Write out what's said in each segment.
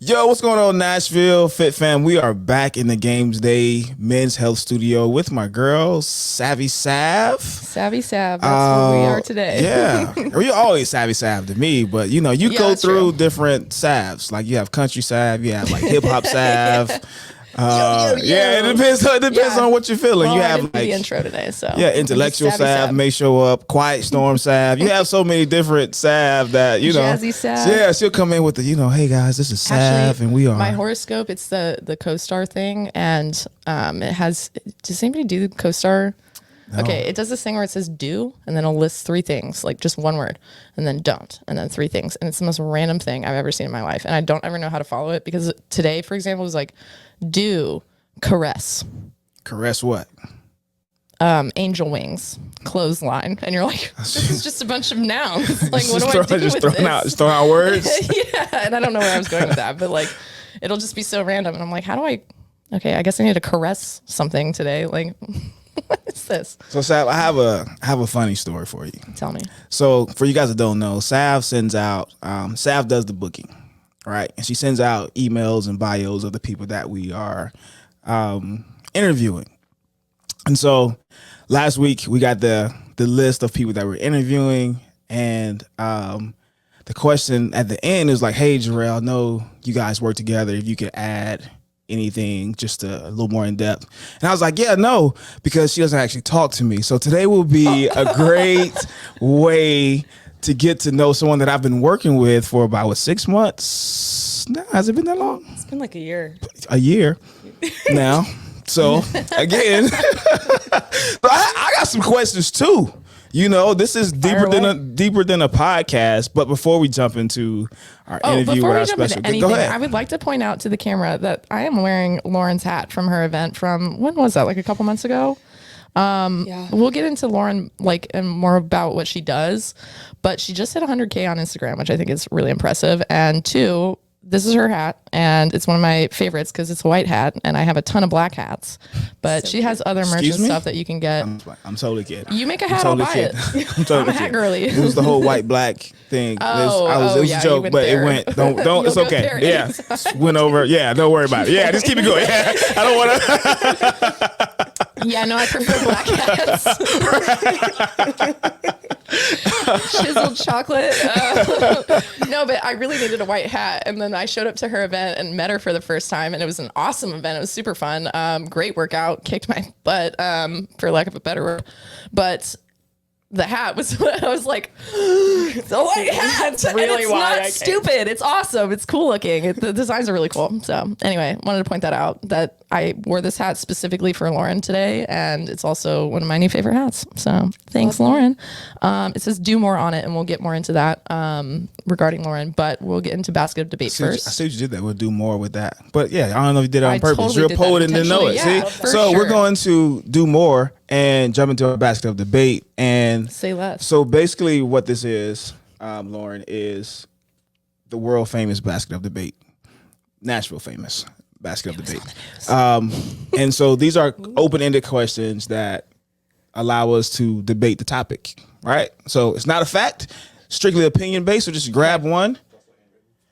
Yo, what's going on, Nashville Fit Fam? We are back in the Games Day Men's Health Studio with my girl, Savvy Sav. Savvy Sav, that's who we are today. Yeah, well, you're always Savvy Sav to me, but you know, you go through different salves. Like you have country salve, you have like hip hop salve. Yeah, it depends on what you're feeling. Well, you I have didn't do the intro today, so intellectual salve may show up, quiet storm salve. You have so many different salve that jazzy salve. Yeah, she'll come in with the hey guys, this is salve. Actually, and we are my horoscope. It's the co-star thing, and it has. Does anybody do the co-star? No. Okay, it does this thing where it says do, and then it'll list three things, like just one word, and then don't, and then three things, and it's the most random thing I've ever seen in my life, and I don't ever know how to follow it because today, for example, was like. Do caress. Caress what? Angel wings, clothesline, and you're like, this is just a bunch of nouns. Like, what do I do with this? Just throwing out words. Yeah, and I don't know where I was going with that, but like, it'll just be so random, and I'm like, how do I? Okay, I guess I need to caress something today. Like, what is this? So, Sav, I have a funny story for you. Tell me. So, for you guys that don't know, Sav sends out. Sav does the booking. Right. And she sends out emails and bios of the people that we are interviewing. And so last week we got the list of people that we're interviewing. And the question at the end is like, hey, Jarrell, I know you guys work together. If you could add anything just a little more in depth. And I was like, yeah, no, because she doesn't actually talk to me. So today will be a great way to get to know someone that I've been working with for about 6 months. No, has it been that long? It's been like a year. A year now. So again, I got some questions too. You know, this is deeper than a podcast. But before we jump into our interview with our special guest, go ahead. I would like to point out to the camera that I am wearing Lauren's hat from her event from when was that? Like a couple months ago. We'll get into Lauren and more about what she does, but she just hit 100K on Instagram, which I think is really impressive. And two, this is her hat, and it's one of my favorites because it's a white hat, and I have a ton of black hats. But she has other merch and stuff that you can get. I'm totally kidding. You make a hat, I'll buy it. I'm totally a hat girly. It was the whole white black thing. It was a joke, but it went. Don't. It's okay. Yeah, went over. Yeah, don't worry about it. Yeah, just keep it going. Yeah, I don't want to. Yeah, no, I prefer black hats. Chiseled chocolate. No, but I really needed a white hat. And then I showed up to her event and met her for the first time. And it was an awesome event. It was super fun. Great workout. Kicked my butt, for lack of a better word. But the hat was what I was like, it's a white hat. That's really it's why not stupid. It's awesome. It's cool looking. The designs are really cool. So anyway, wanted to point that out that I wore this hat specifically for Lauren today. And it's also one of my new favorite hats. So thanks, Lauren. It says do more on it, and we'll get more into that regarding Lauren, but we'll get into basket of debate first. I see what you did that. We'll do more with that. But yeah, I don't know if you did it on purpose. You're a poet and didn't know it. Yeah, see? So we're going to do more and jump into a basket of debate. And say less. So basically what this is, Lauren, is the world famous basket of debate. Nashville famous basket of debate. And so these are open-ended questions that allow us to debate the topic, right? So it's not a fact, strictly opinion-based, so just grab one.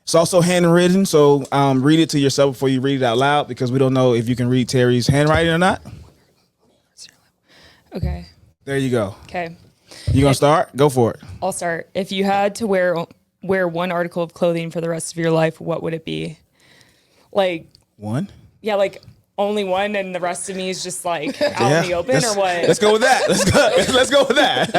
It's also handwritten, so read it to yourself before you read it out loud, because we don't know if you can read Terry's handwriting or not. Okay. There you go. Okay. You gonna start? Go for it. I'll start. If you had to wear one article of clothing for the rest of your life, what would it be? Like one? Yeah, like only one, and the rest of me is just like out in the open, or what? Let's go with that. Let's go with that.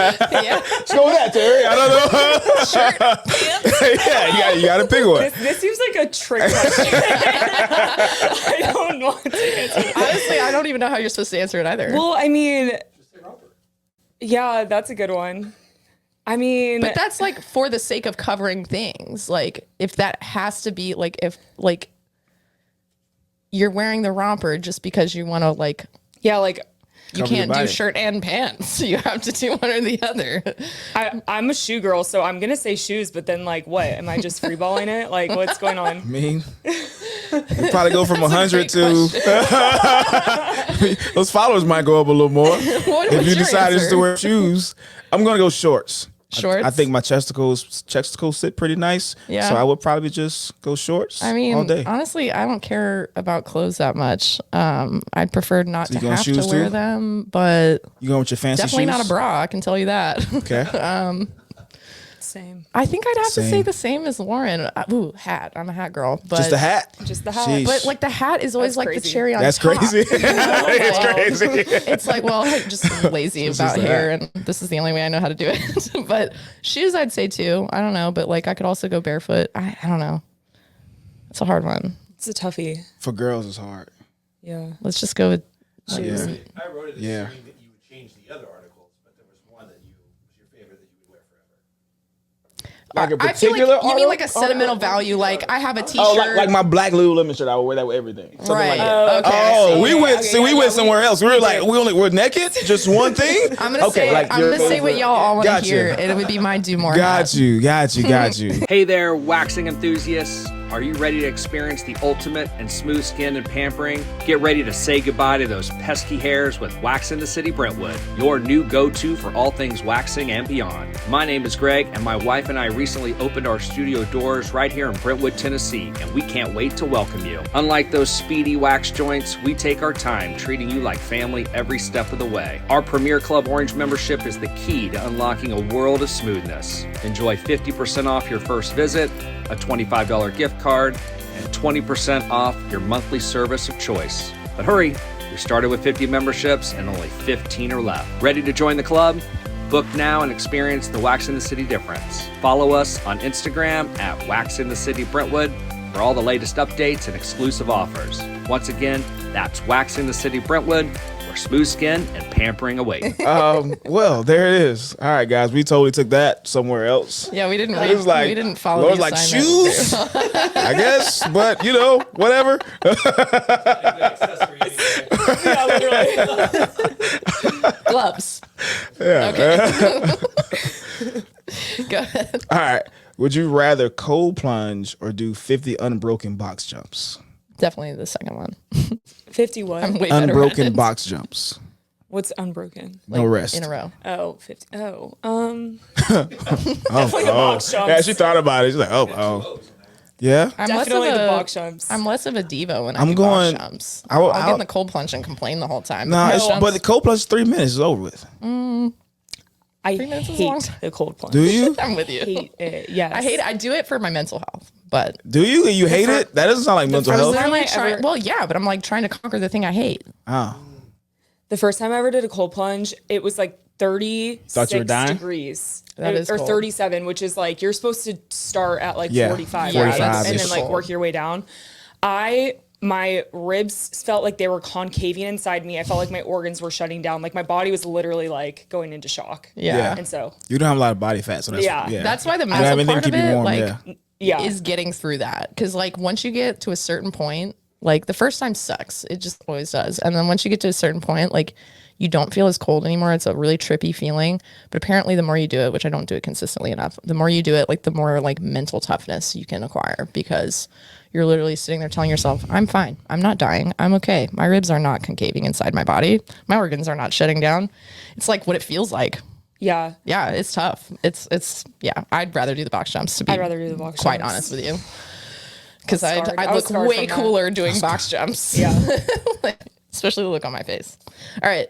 Yeah. Let's go with that, Terry. I don't know. Shirt, pants. Yeah, you got to pick one. This seems like a trick question. I don't want to answer it. Honestly, I don't even know how you're supposed to answer it either. Well, I mean, yeah, that's a good one. I mean, but that's like for the sake of covering things. Like if that has to be like, if like you're wearing the romper just because you want to like, yeah, like you can't do shirt and pants. You have to do one or the other. I'm a shoe girl, so I'm going to say shoes, but then like, what? Am I just freeballing it? Like what's going on? I mean, you probably go from 100 to, those followers might go up a little more. If you decide just to wear shoes. I'm going to go shorts. Shorts. I think my chesticles sit pretty nice. Yeah. So I would probably just go shorts I mean, all day. honestly, I don't care about clothes that much. I'd prefer not to you going have to shoes wear too? them, but You going with your fancy definitely shoes? not a bra. I can tell you that. Okay. Same. I think I'd have to say Same. the same as Lauren. Ooh, hat. I'm a hat girl. But, Just a hat. Just the hat. Sheesh. But like the hat is always That's like the crazy. cherry on That's top. crazy. It's Like, crazy. It's like, well, I'm just lazy about the hair, hat. and this is the only way I know how to do it. But shoes, I'd say too. I don't know, but like I could also go barefoot. I don't know. It's a hard one. It's a toughie. For girls, it's hard. Yeah. Let's just go with Yeah. I wrote it Yeah. assuming that you would change the other articles, but there was one that was your favorite that you would wear forever. Like a I feel like particular you mean like a article? sentimental value. Like I have a T-shirt. Oh, like my black Lululemon shirt. I would wear that with everything. Something right. like that. Okay. I Oh, see. we went. Okay, See, we yeah, went yeah, somewhere else. We were like, we're naked. Just one thing. I'm gonna say. like I'm your gonna say what favorite- y'all all want to Gotcha. hear, and it would be my do more. Got hat. you. Hey there, waxing enthusiasts. Are you ready to experience the ultimate in smooth skin and pampering? Get ready to say goodbye to those pesky hairs with Wax in the City Brentwood, your new go-to for all things waxing and beyond. My name is Greg, and my wife and I recently opened our studio doors right here in Brentwood, Tennessee, and we can't wait to welcome you. Unlike those speedy wax joints, we take our time treating you like family every step of the way. Our Premier Club Orange membership is the key to unlocking a world of smoothness. Enjoy 50% off your first visit, a $25 gift card, and 20% off your monthly service of choice. But hurry, we started with 50 memberships and only 15 are left. Ready to join the club? Book now and experience the Wax in the City difference. Follow us on Instagram at Wax in the City Brentwood for all the latest updates and exclusive offers. Once again, that's Wax in the City Brentwood, where smooth skin and pampering await. Well, there it is. All right, guys. We totally took that somewhere else. Yeah, we didn't. It was like, we didn't follow. Laura's the like assignment. shoes, I guess, but whatever. Accessory anyway. Gloves. Yeah. Okay. Go ahead. All right. Would you rather cold plunge or do 50 unbroken box jumps? Definitely the second one. 51. I'm way better at Unbroken it. box jumps. What's unbroken? No rest. in a row. Oh, 50. Oh, Oh, box jumps. yeah, she thought about it. She's like, oh. Yeah. I'm definitely less of the a, box jumps. I'm less of a diva when I'm I do going- box jumps. I'll I'll get in the cold plunge and complain the whole time. Nah, Box jumps, but the cold plunge is 3 minutes. It's over with. I minutes is a long hate time. the cold plunge. Do you? I'm with you. Hate it. Yes. I hate it. I do it for my mental health, but Do you? You hate it? That doesn't sound like mental first health. time- literally I trying. ever- Well, yeah, but I'm like trying to conquer the thing I hate. Oh. The first time I ever did a cold plunge, it was like 36 Thought you were dying? degrees. That is or cold. 37, which is like you're supposed to start at like Yeah, 45, 45 right? And is then like cold. work your way down. My ribs felt like they were concaving inside me. I felt like my organs were shutting down. Like my body was literally like going into shock. Yeah. And so, You don't have a lot of body fat, so that's Yeah. That's why the You don't have mental anything part to of keep you it, warm, like, yeah. yeah. is getting through that. Because like once you get to a certain point, like the first time sucks. It just always does. And then once you get to a certain point, like you don't feel as cold anymore. It's a really trippy feeling. But apparently the more you do it, which I don't do it consistently enough, the more you do it, like the more like mental toughness you can acquire, because you're literally sitting there telling yourself, I'm fine. I'm not dying. I'm okay. My ribs are not concaving inside my body. My organs are not shutting down. It's like what it feels like. Yeah. Yeah, it's tough. It's yeah. I'd rather do the box jumps, to be I'd rather do the box quite jumps. honest with you, because I I'd was look scarred way from that. cooler doing box jumps. Yeah. Especially the look on my face. All right,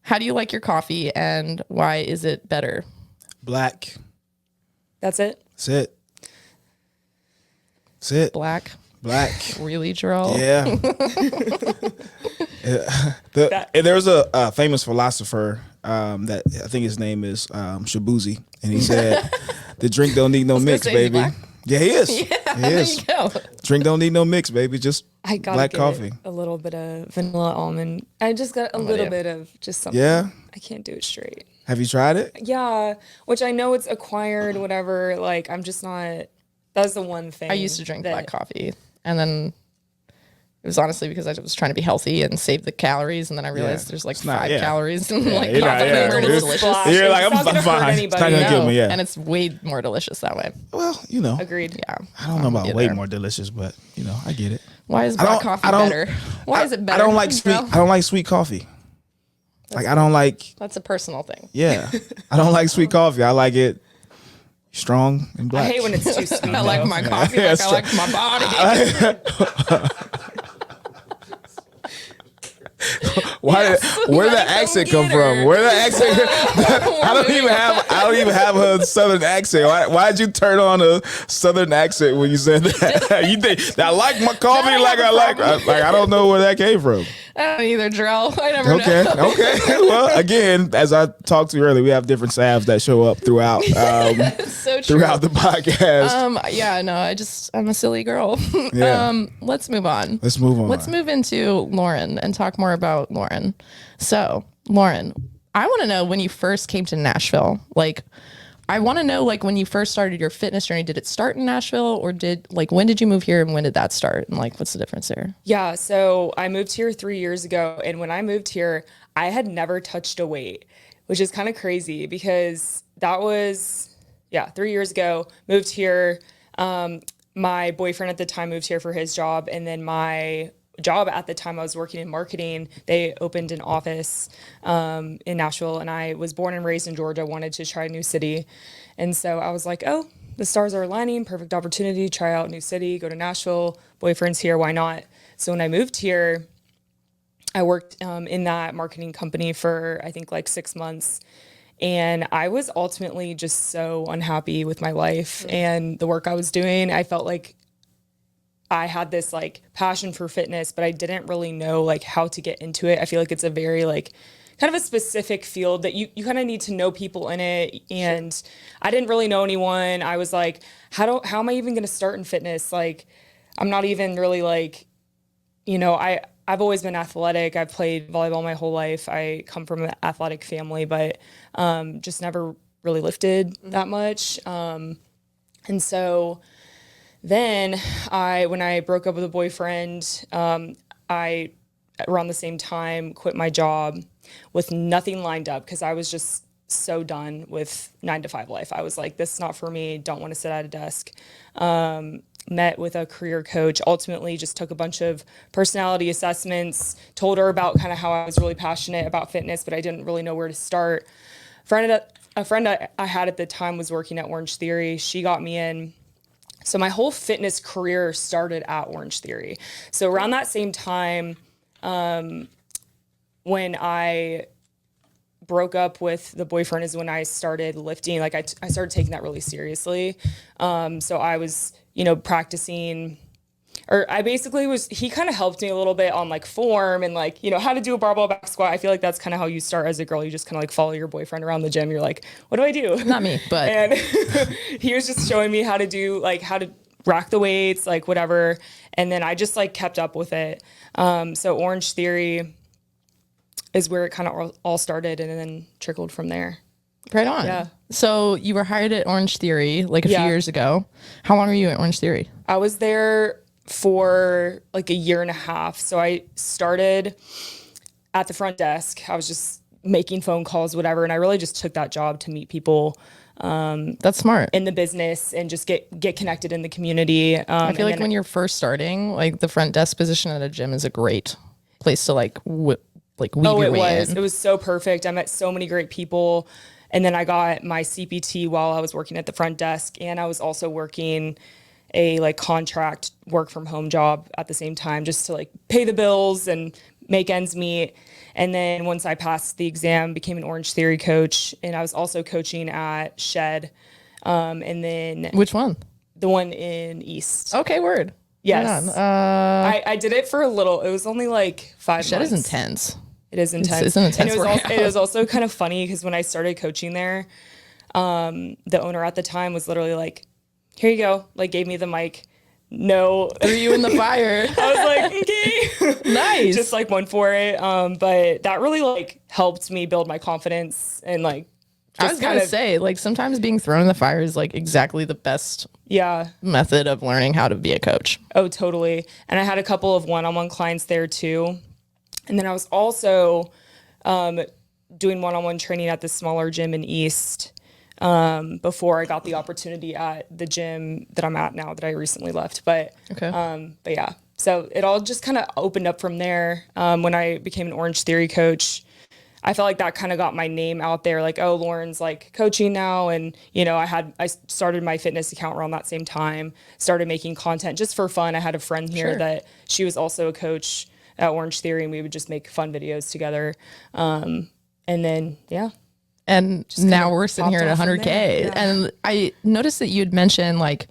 how do you like your coffee, and why is it better? Black. That's it. That's it. That's it. Black, Black. really, Jarrell? Yeah. And there was a famous philosopher that I think his name is Shabuzi, and he said, "The drink don't need no gonna mix, say, is he baby." black? Yeah, he is. Yeah, he there is. you go. Drink don't need no mix, baby. Just I got black get coffee. a little bit of vanilla almond. I just got a with little you. bit of just something. Yeah. I can't do it straight. Have you tried it? Yeah, which I know it's acquired, whatever. Like, I'm just not. That's the one thing. I used to drink that- black coffee, and then it was honestly because I was trying to be healthy and save the calories, and then I realized there's like not- 5 yeah. calories in like you're coffee not- yeah. creamer, and it's delicious. Splash. You're like, It's not gonna I'm hurt fine. It's not anybody. gonna kill No, me. Yeah. and it's way more delicious that way. Well, you know, Agreed. Yeah, I don't know about get way there. more delicious, but you know, I get it. Why is I black don't- coffee I don't- better? Why is it better? I don't like sweet. No? I don't like sweet coffee. Like I don't like. That's a personal thing. Yeah, I don't like sweet coffee. I like it strong and black. I hate when it's too sweet. I like my coffee like I like my body. Where did the accent come from? Where did the accent? I don't even have a southern accent. Why'd you turn on a southern accent when you said that? You think I like my coffee I don't know where that came from. I don't either, Jarrell. I never know. Okay. Well, again, as I talked to you earlier, we have different salves that show up throughout So true. throughout the podcast. Yeah, no, I'm a silly girl. Yeah. Let's move on. Let's move on. Let's move into Lauren and talk more about Lauren. So, Lauren, I want to know when you first came to Nashville. Like, I want to know, like, when you first started your fitness journey, did it start in Nashville or when did you move here and when did that start? And like, what's the difference there? Yeah, so I moved here 3 years ago. And when I moved here, I had never touched a weight, which is kind of crazy because that was, 3 years ago, moved here. My boyfriend at the time moved here for his job. And then my job at the time, I was working in marketing. They opened an office in Nashville, and I was born and raised in Georgia, wanted to try a new city. And so I was like, oh, the stars are aligning, perfect opportunity, try out a new city, go to Nashville, boyfriend's here, why not? So when I moved here, I worked in that marketing company for, I think, like 6 months. And I was ultimately just so unhappy with my life and the work I was doing. I felt like I had this like passion for fitness, but I didn't really know like how to get into it. I feel like it's a very like kind of a specific field that you kind of need to know people in it. And I didn't really know anyone. I was like, how am I even going to start in fitness? Like, I'm not even really like, I've always been athletic. I've played volleyball my whole life. I come from an athletic family, but just never really lifted that much. And so then when I broke up with a boyfriend, I around the same time quit my job with nothing lined up because I was just so done with 9-to-5 life. I was like, this is not for me. Don't want to sit at a desk. Met with a career coach, ultimately just took a bunch of personality assessments, told her about kind of how I was really passionate about fitness, but I didn't really know where to start. A friend I had at the time was working at Orange Theory. She got me in. So my whole fitness career started at Orange Theory. So around that same time, when I broke up with the boyfriend is when I started lifting. Like I started taking that really seriously. So I was, practicing, or I basically he kind of helped me a little bit on like form and like, how to do a barbell back squat. I feel like that's kind of how you start as a girl. You just kind of like follow your boyfriend around the gym. You're like, what do I do? Not me, but. And he was just showing me how to rack the weights, like whatever. And then I just like kept up with it. So Orange Theory is where it kind of all started and then trickled from there. Right on. Yeah. So you were hired at Orange Theory like a few years ago. How long were you at Orange Theory? I was there for like a year and a half. So I started at the front desk. I was just making phone calls, whatever. And I really just took that job to meet people That's smart. in the business and just get connected in the community. I feel like when you're first starting, like the front desk position at a gym is a great place to weed your way in. It was so perfect. I met so many great people. And then I got my CPT while I was working at the front desk. And I was also working a like contract work from home job at the same time just to like pay the bills and make ends meet. And then once I passed the exam, became an Orange Theory coach. And I was also coaching at Shed. And then Which one? the one in East. Okay, word. Yes. Right on. I did it for a little. It was only like 5 Shed months. is intense. It is intense. It's an intense and workout. it was also kind of funny because when I started coaching there, the owner at the time was literally like, here you go. Like gave me the mic. No. Threw you in the fire. I was like, okay. Nice. Just like went for it. But that really like helped me build my confidence and like, I was going to say, like, sometimes being thrown in the fire is like exactly the best method of learning how to be a coach. Oh, totally. And I had a couple of one-on-one clients there too. And then I was also doing one-on-one training at the smaller gym in East before I got the opportunity at the gym that I'm at now that I recently left. But yeah, so it all just kind of opened up from there. When I became an Orange Theory coach, I felt like that kind of got my name out there, like, oh, Lauren's like coaching now. And, you know, I started my fitness account around that same time, started making content just for fun. I had a friend here that she was also a coach at Orange Theory, and we would just make fun videos together. And then, And now we're sitting here at 100K. Yeah. And I noticed that you had mentioned, like,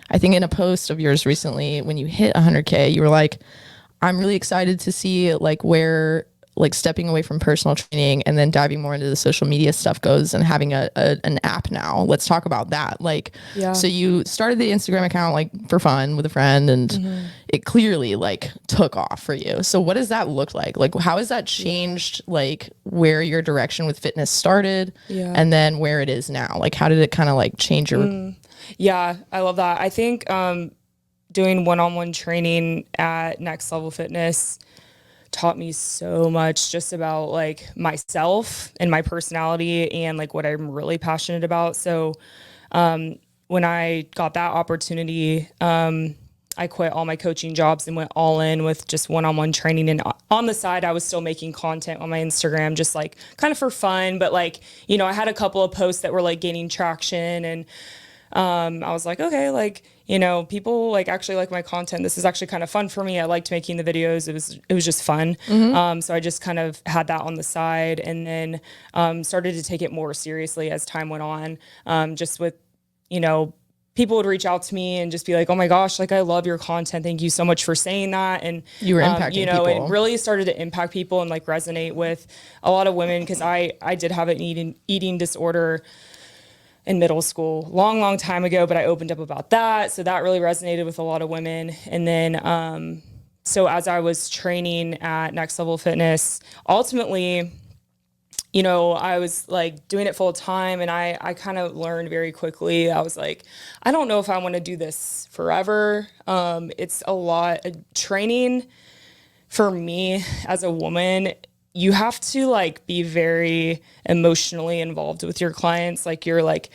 I think in a post of yours recently, when you hit 100K, you were like, I'm really excited to see like where like stepping away from personal training and then diving more into the social media stuff goes, and having an app now. Let's talk about that. Like, so you started the Instagram account like for fun with a friend, and it clearly like took off for you. So what does that look like? Like, how has that changed like where your direction with fitness started and then where it is now? Like, how did it kind of like change your... Yeah, I love that. I think doing one-on-one training at Next Level Fitness taught me so much just about like myself and my personality and like what I'm really passionate about. So when I got that opportunity, I quit all my coaching jobs and went all in with just one-on-one training. And on the side, I was still making content on my Instagram, just like kind of for fun. But like, you know, I had a couple of posts that were like gaining traction, and I was like, okay, like, you know, people like actually like my content. This is actually kind of fun for me. I liked making the videos. It was just fun. So I just kind of had that on the side, and then started to take it more seriously as time went on. Just with, you know, people would reach out to me and just be like, oh my gosh, like I love your content. Thank you so much for saying that. And you were impacting you know, people. it really started to impact people and like resonate with a lot of women, because I did have an eating disorder in middle school, long time ago, but I opened up about that. So that really resonated with a lot of women. And then, so as I was training at Next Level Fitness, ultimately, you know, I was like doing it full time, and I kind of learned very quickly. I was like, I don't know if I want to do this forever. It's a lot of training for me as a woman. You have to like be very emotionally involved with your clients. Like you're like,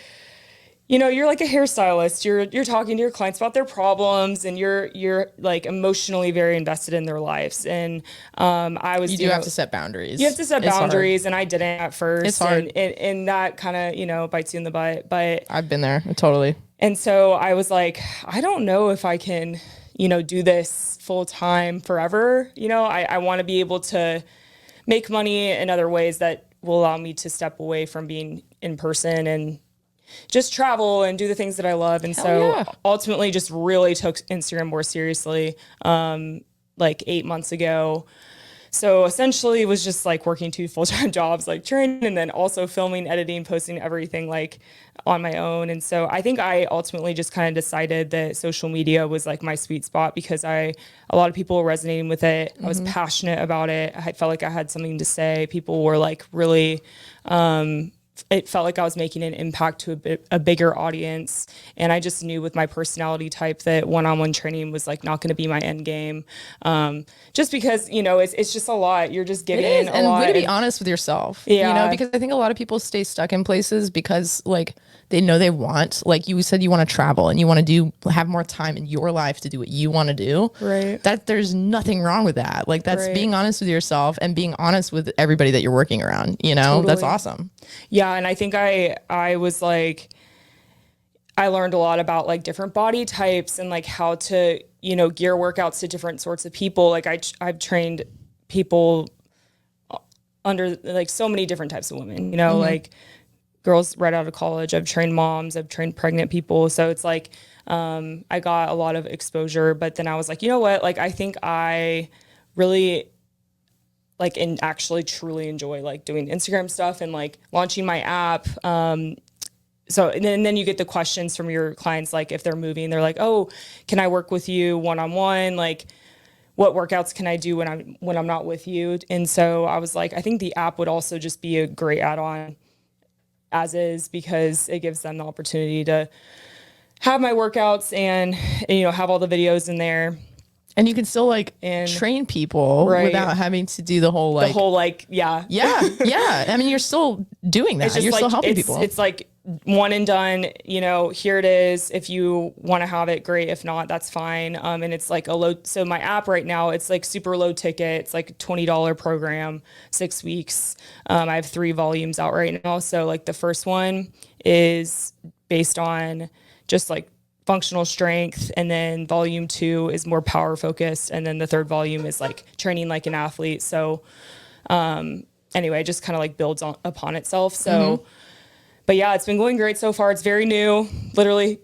you know, you're like a hairstylist. You're talking to your clients about their problems, and you're like emotionally very invested in their lives. And you do have to set boundaries. You have to set boundaries, and I didn't at first. It's hard, and that kind of, you know, bites you in the butt. But I've been there totally. And so I was like, I don't know if I can, you know, do this full time forever. You know, I want to be able to make money in other ways that will allow me to step away from being in person and just travel and do the things that I love. And ultimately just really took Instagram more seriously, like 8 months ago. So essentially it was just like working 2 full-time jobs, like training, and then also filming, editing, posting everything like on my own. And so I think I ultimately just kind of decided that social media was like my sweet spot, because a lot of people were resonating with it. I was passionate about it. I felt like I had something to say. People were like really, it felt like I was making an impact to a bigger audience. And I just knew with my personality type that one-on-one training was like not going to be my end game. Just because, you know, it's just a lot. You're just giving in a lot. And way to be honest with yourself, you know, because I think a lot of people stay stuck in places because like they know they want, like you said, you want to travel and you want to have more time in your life to do what you want to do. Right. That there's nothing wrong with that. Like that's being honest with yourself and being honest with everybody that you're working around, you know, That's awesome. Yeah. And I think I was like, I learned a lot about like different body types and like how to, you know, gear workouts to different sorts of people. Like I've trained people under like so many different types of women, you know, like girls right out of college. I've trained moms, I've trained pregnant people. So it's like, I got a lot of exposure, but then I was like, you know what? Like, I think I really like, and actually truly enjoy like doing Instagram stuff and like launching my app. So, and then you get the questions from your clients, like if they're moving, they're like, oh, can I work with you one-on-one? Like, what workouts can I do when I'm not with you? And so I was like, I think the app would also just be a great add-on as is, because it gives them the opportunity to have my workouts and, you know, have all the videos in there. And you can still like train people without having to do the whole yeah. I mean, you're still doing that. You're still helping people. It's like one and done, you know, here it is. If you want to have it, great. If not, that's fine. And it's like so my app right now, it's like super low ticket. It's like a $20 program, 6 weeks. I have 3 volumes out right now. So like the first one is based on just like functional strength. And then volume 2 is more power focused. And then the third volume is like training like an athlete. So, anyway, it just kind of like builds upon itself. So, but yeah, it's been going great so far. It's very new. Literally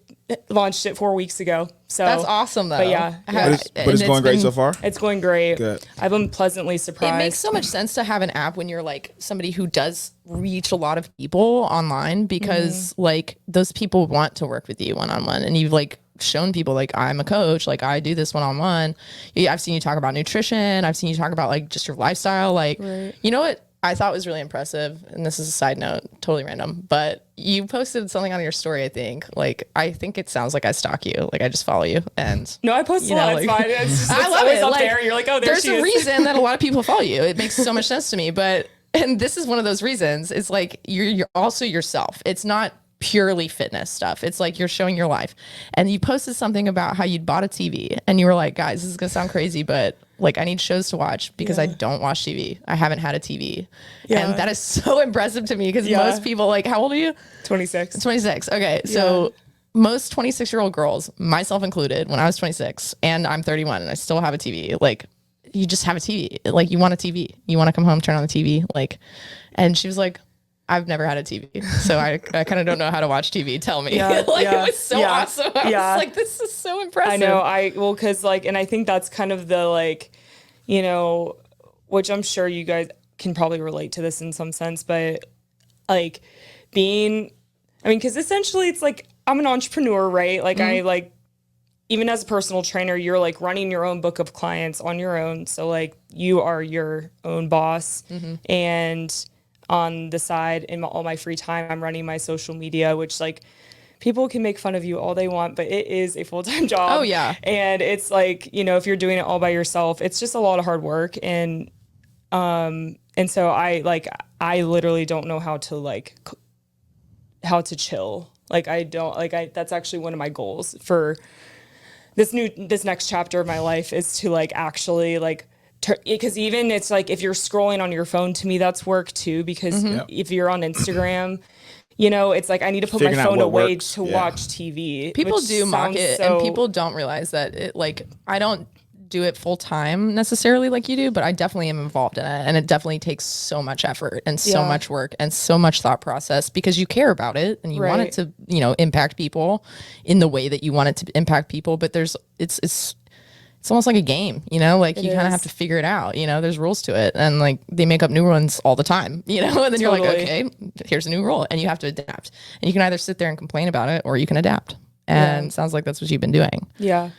launched it 4 weeks ago. So That's awesome, though. But yeah, But it's going great so far? it's going great. Good. I've been pleasantly surprised. It makes so much sense to have an app when you're like somebody who does reach a lot of people online, because like those people want to work with you one-on-one, and you've like shown people like, I'm a coach, like I do this one-on-one. Yeah, I've seen you talk about nutrition. I've seen you talk about like just your lifestyle. Like, you know what I thought was really impressive, and this is a side note, totally random, but you posted something on your story, I think. Like, I think it sounds like I stalk you. Like, I just follow you. And No, I post a lot. It's fine. It's just, I love always it. up Like, there. You're like, oh, there there's she a is. reason that a lot of people follow you. It makes so much sense to me. And this is one of those reasons. It's like you're also yourself. It's not purely fitness stuff. It's like you're showing your life. And you posted something about how you'd bought a TV, and you were like, guys, this is gonna sound crazy, but like I need shows to watch because I don't watch TV. I haven't had a TV. And that is so impressive to me, because most people, like, how old are you? 26. 26. Okay. So most 26-year-old girls, myself included, when I was 26, and I'm 31 and I still have a TV, like, you just have a TV. Like, you want a TV. You want to come home, turn on the TV. Like, and she was like, I've never had a TV, so I kind of don't know how to watch TV. Tell me. It was so awesome. I was like, this is so impressive. I know. Cause like, and I think that's kind of the, like, you know, which I'm sure you guys can probably relate to this in some sense, but like cause essentially it's like, I'm an entrepreneur, right? Like I like, even as a personal trainer, you're like running your own book of clients on your own. So like you are your own boss, and on the side, in all my free time, I'm running my social media, which like people can make fun of you all they want, but it is a full-time job. Oh yeah. And it's like, you know, if you're doing it all by yourself, it's just a lot of hard work. And so I literally don't know how to chill. Like that's actually one of my goals for this next chapter of my life, is to like actually like, because even it's like if you're scrolling on your phone, to me that's work too, because if you're on Instagram, you know, it's like I need to put my phone away to watch TV. People do mock it, and people don't realize that it, like, I don't do it full time necessarily like you do, but I definitely am involved in it, and it definitely takes so much effort and so much work and so much thought process, because you care about it and you want it to, you know, impact people in the way that you want it to impact people. But it's almost like a game, you know, like you kind of have to figure it out, you know, there's rules to it, and like they make up new ones all the time, you know, and then you're like, okay, here's a new rule, and you have to adapt, and you can either sit there and complain about it, or you can adapt. And it sounds like that's what you've been doing. Yeah.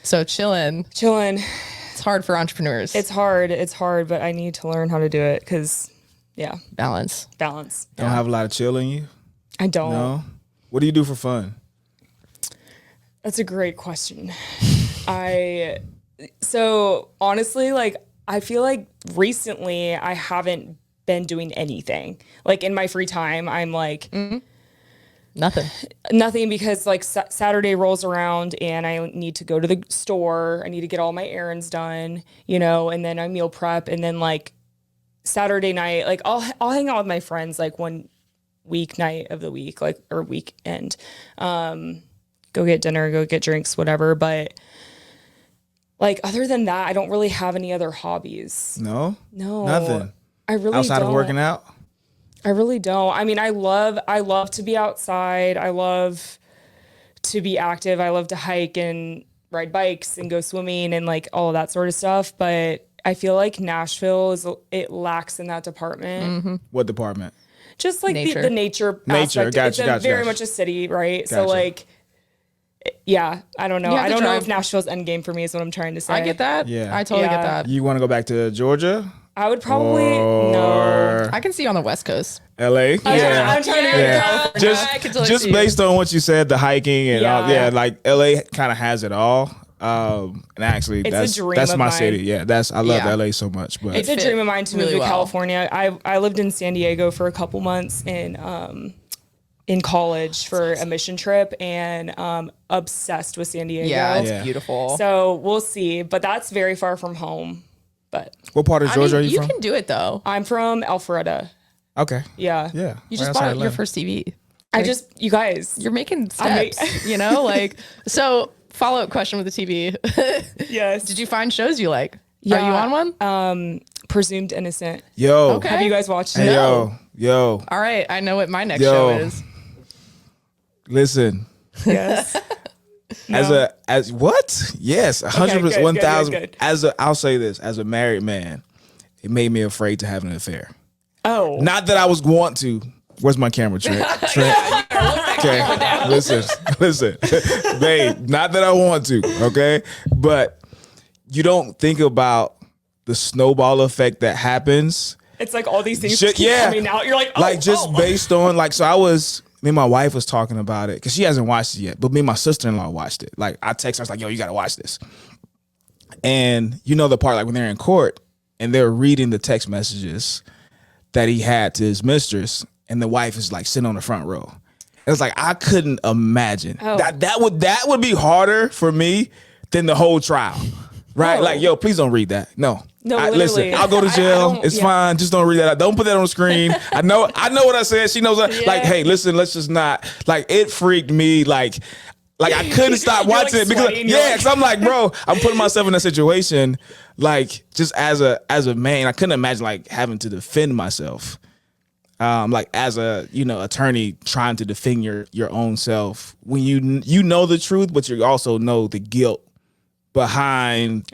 So chilling. It's hard for entrepreneurs. It's hard, but I need to learn how to do it, because balance. Don't have a lot of chill in you? I don't. No? What do you do for fun? That's a great question. So honestly, like, I feel like recently I haven't been doing anything. Like in my free time, I'm like, nothing, because like Saturday rolls around and I need to go to the store. I need to get all my errands done, you know, and then I meal prep. And then like Saturday night, like I'll hang out with my friends like one weeknight of the week, like, or weekend, go get dinner, go get drinks, whatever. But like, other than that, I don't really have any other hobbies. No, nothing. I really outside don't. of working out. I really don't. I mean, I love to be outside. I love to be active. I love to hike and ride bikes and go swimming and like all of that sort of stuff. But I feel like Nashville it lacks in that department. What department? Just like nature. the nature aspect. Gotcha, It's very much a city, right? Gotcha. So like, yeah, I don't know. I don't know drive. if Nashville's endgame for me is what I'm trying to say. I get that. Yeah. I totally get Yeah. that. You want to go back to Georgia? I would probably no. I can see you on the West Coast. LA? I'm trying to go to California. I can totally Just see you. based on what you said, the hiking and all, Yeah. like LA kind of has it all. And actually, It's a that's dream that's of my mine. city. Yeah, I love Yeah. LA so much. But It's a fit dream of mine to move really to well. California. I lived in San Diego for a couple months, and in college for a mission trip, and obsessed with San Diego. Yeah, it's Yeah. beautiful. So we'll see, but that's very far from home. But What part of I Georgia mean, are you from? can do it though. I'm from Alpharetta. Okay. Yeah. Yeah. You Right just outside bought your Atlanta. first TV. You guys. You're making I steps, you know, like, so follow-up question with the TV. Yes. Did you find shows you like? Yeah, Are you on one? Presumed Innocent. Yo. Okay. Have you guys watched Hey, it? yo. All right. I know what my next Yo. show is. Listen. Yes. As what? Yes, 100%, good, 1,000. good. I'll say this, as a married man, it made me afraid to have an affair. Oh. Not that I was want to. Where's my camera, Trent? Okay, listen, babe. Not that I want to. Okay, but you don't think about the snowball effect that happens. It's like all these things Shit, keep yeah. coming out. You're like, Based on me and my wife was talking about it because she hasn't watched it yet, but me and my sister-in-law watched it. Like I text her, I was like, yo, you gotta watch this. And you know the part like when they're in court and they're reading the text messages that he had to his mistress, and the wife is like sitting on the front row. It was like I couldn't imagine that would be harder for me than the whole trial. Right? Oh. Like, yo, please don't read that. No. No, Listen, literally. I'll go to jail. don't- It's yeah. fine. Just don't read that. Don't put that on the screen. I know what I said. She knows that. Like, hey, listen, let's just not. Like, it freaked me. Like I couldn't stop You're, watching like, it because sweating. You're like- because I'm like, bro, I'm putting myself in a situation like just as a man, I couldn't imagine like having to defend myself. Like as a attorney trying to defend your own self when you know the truth, but you also know the guilt behind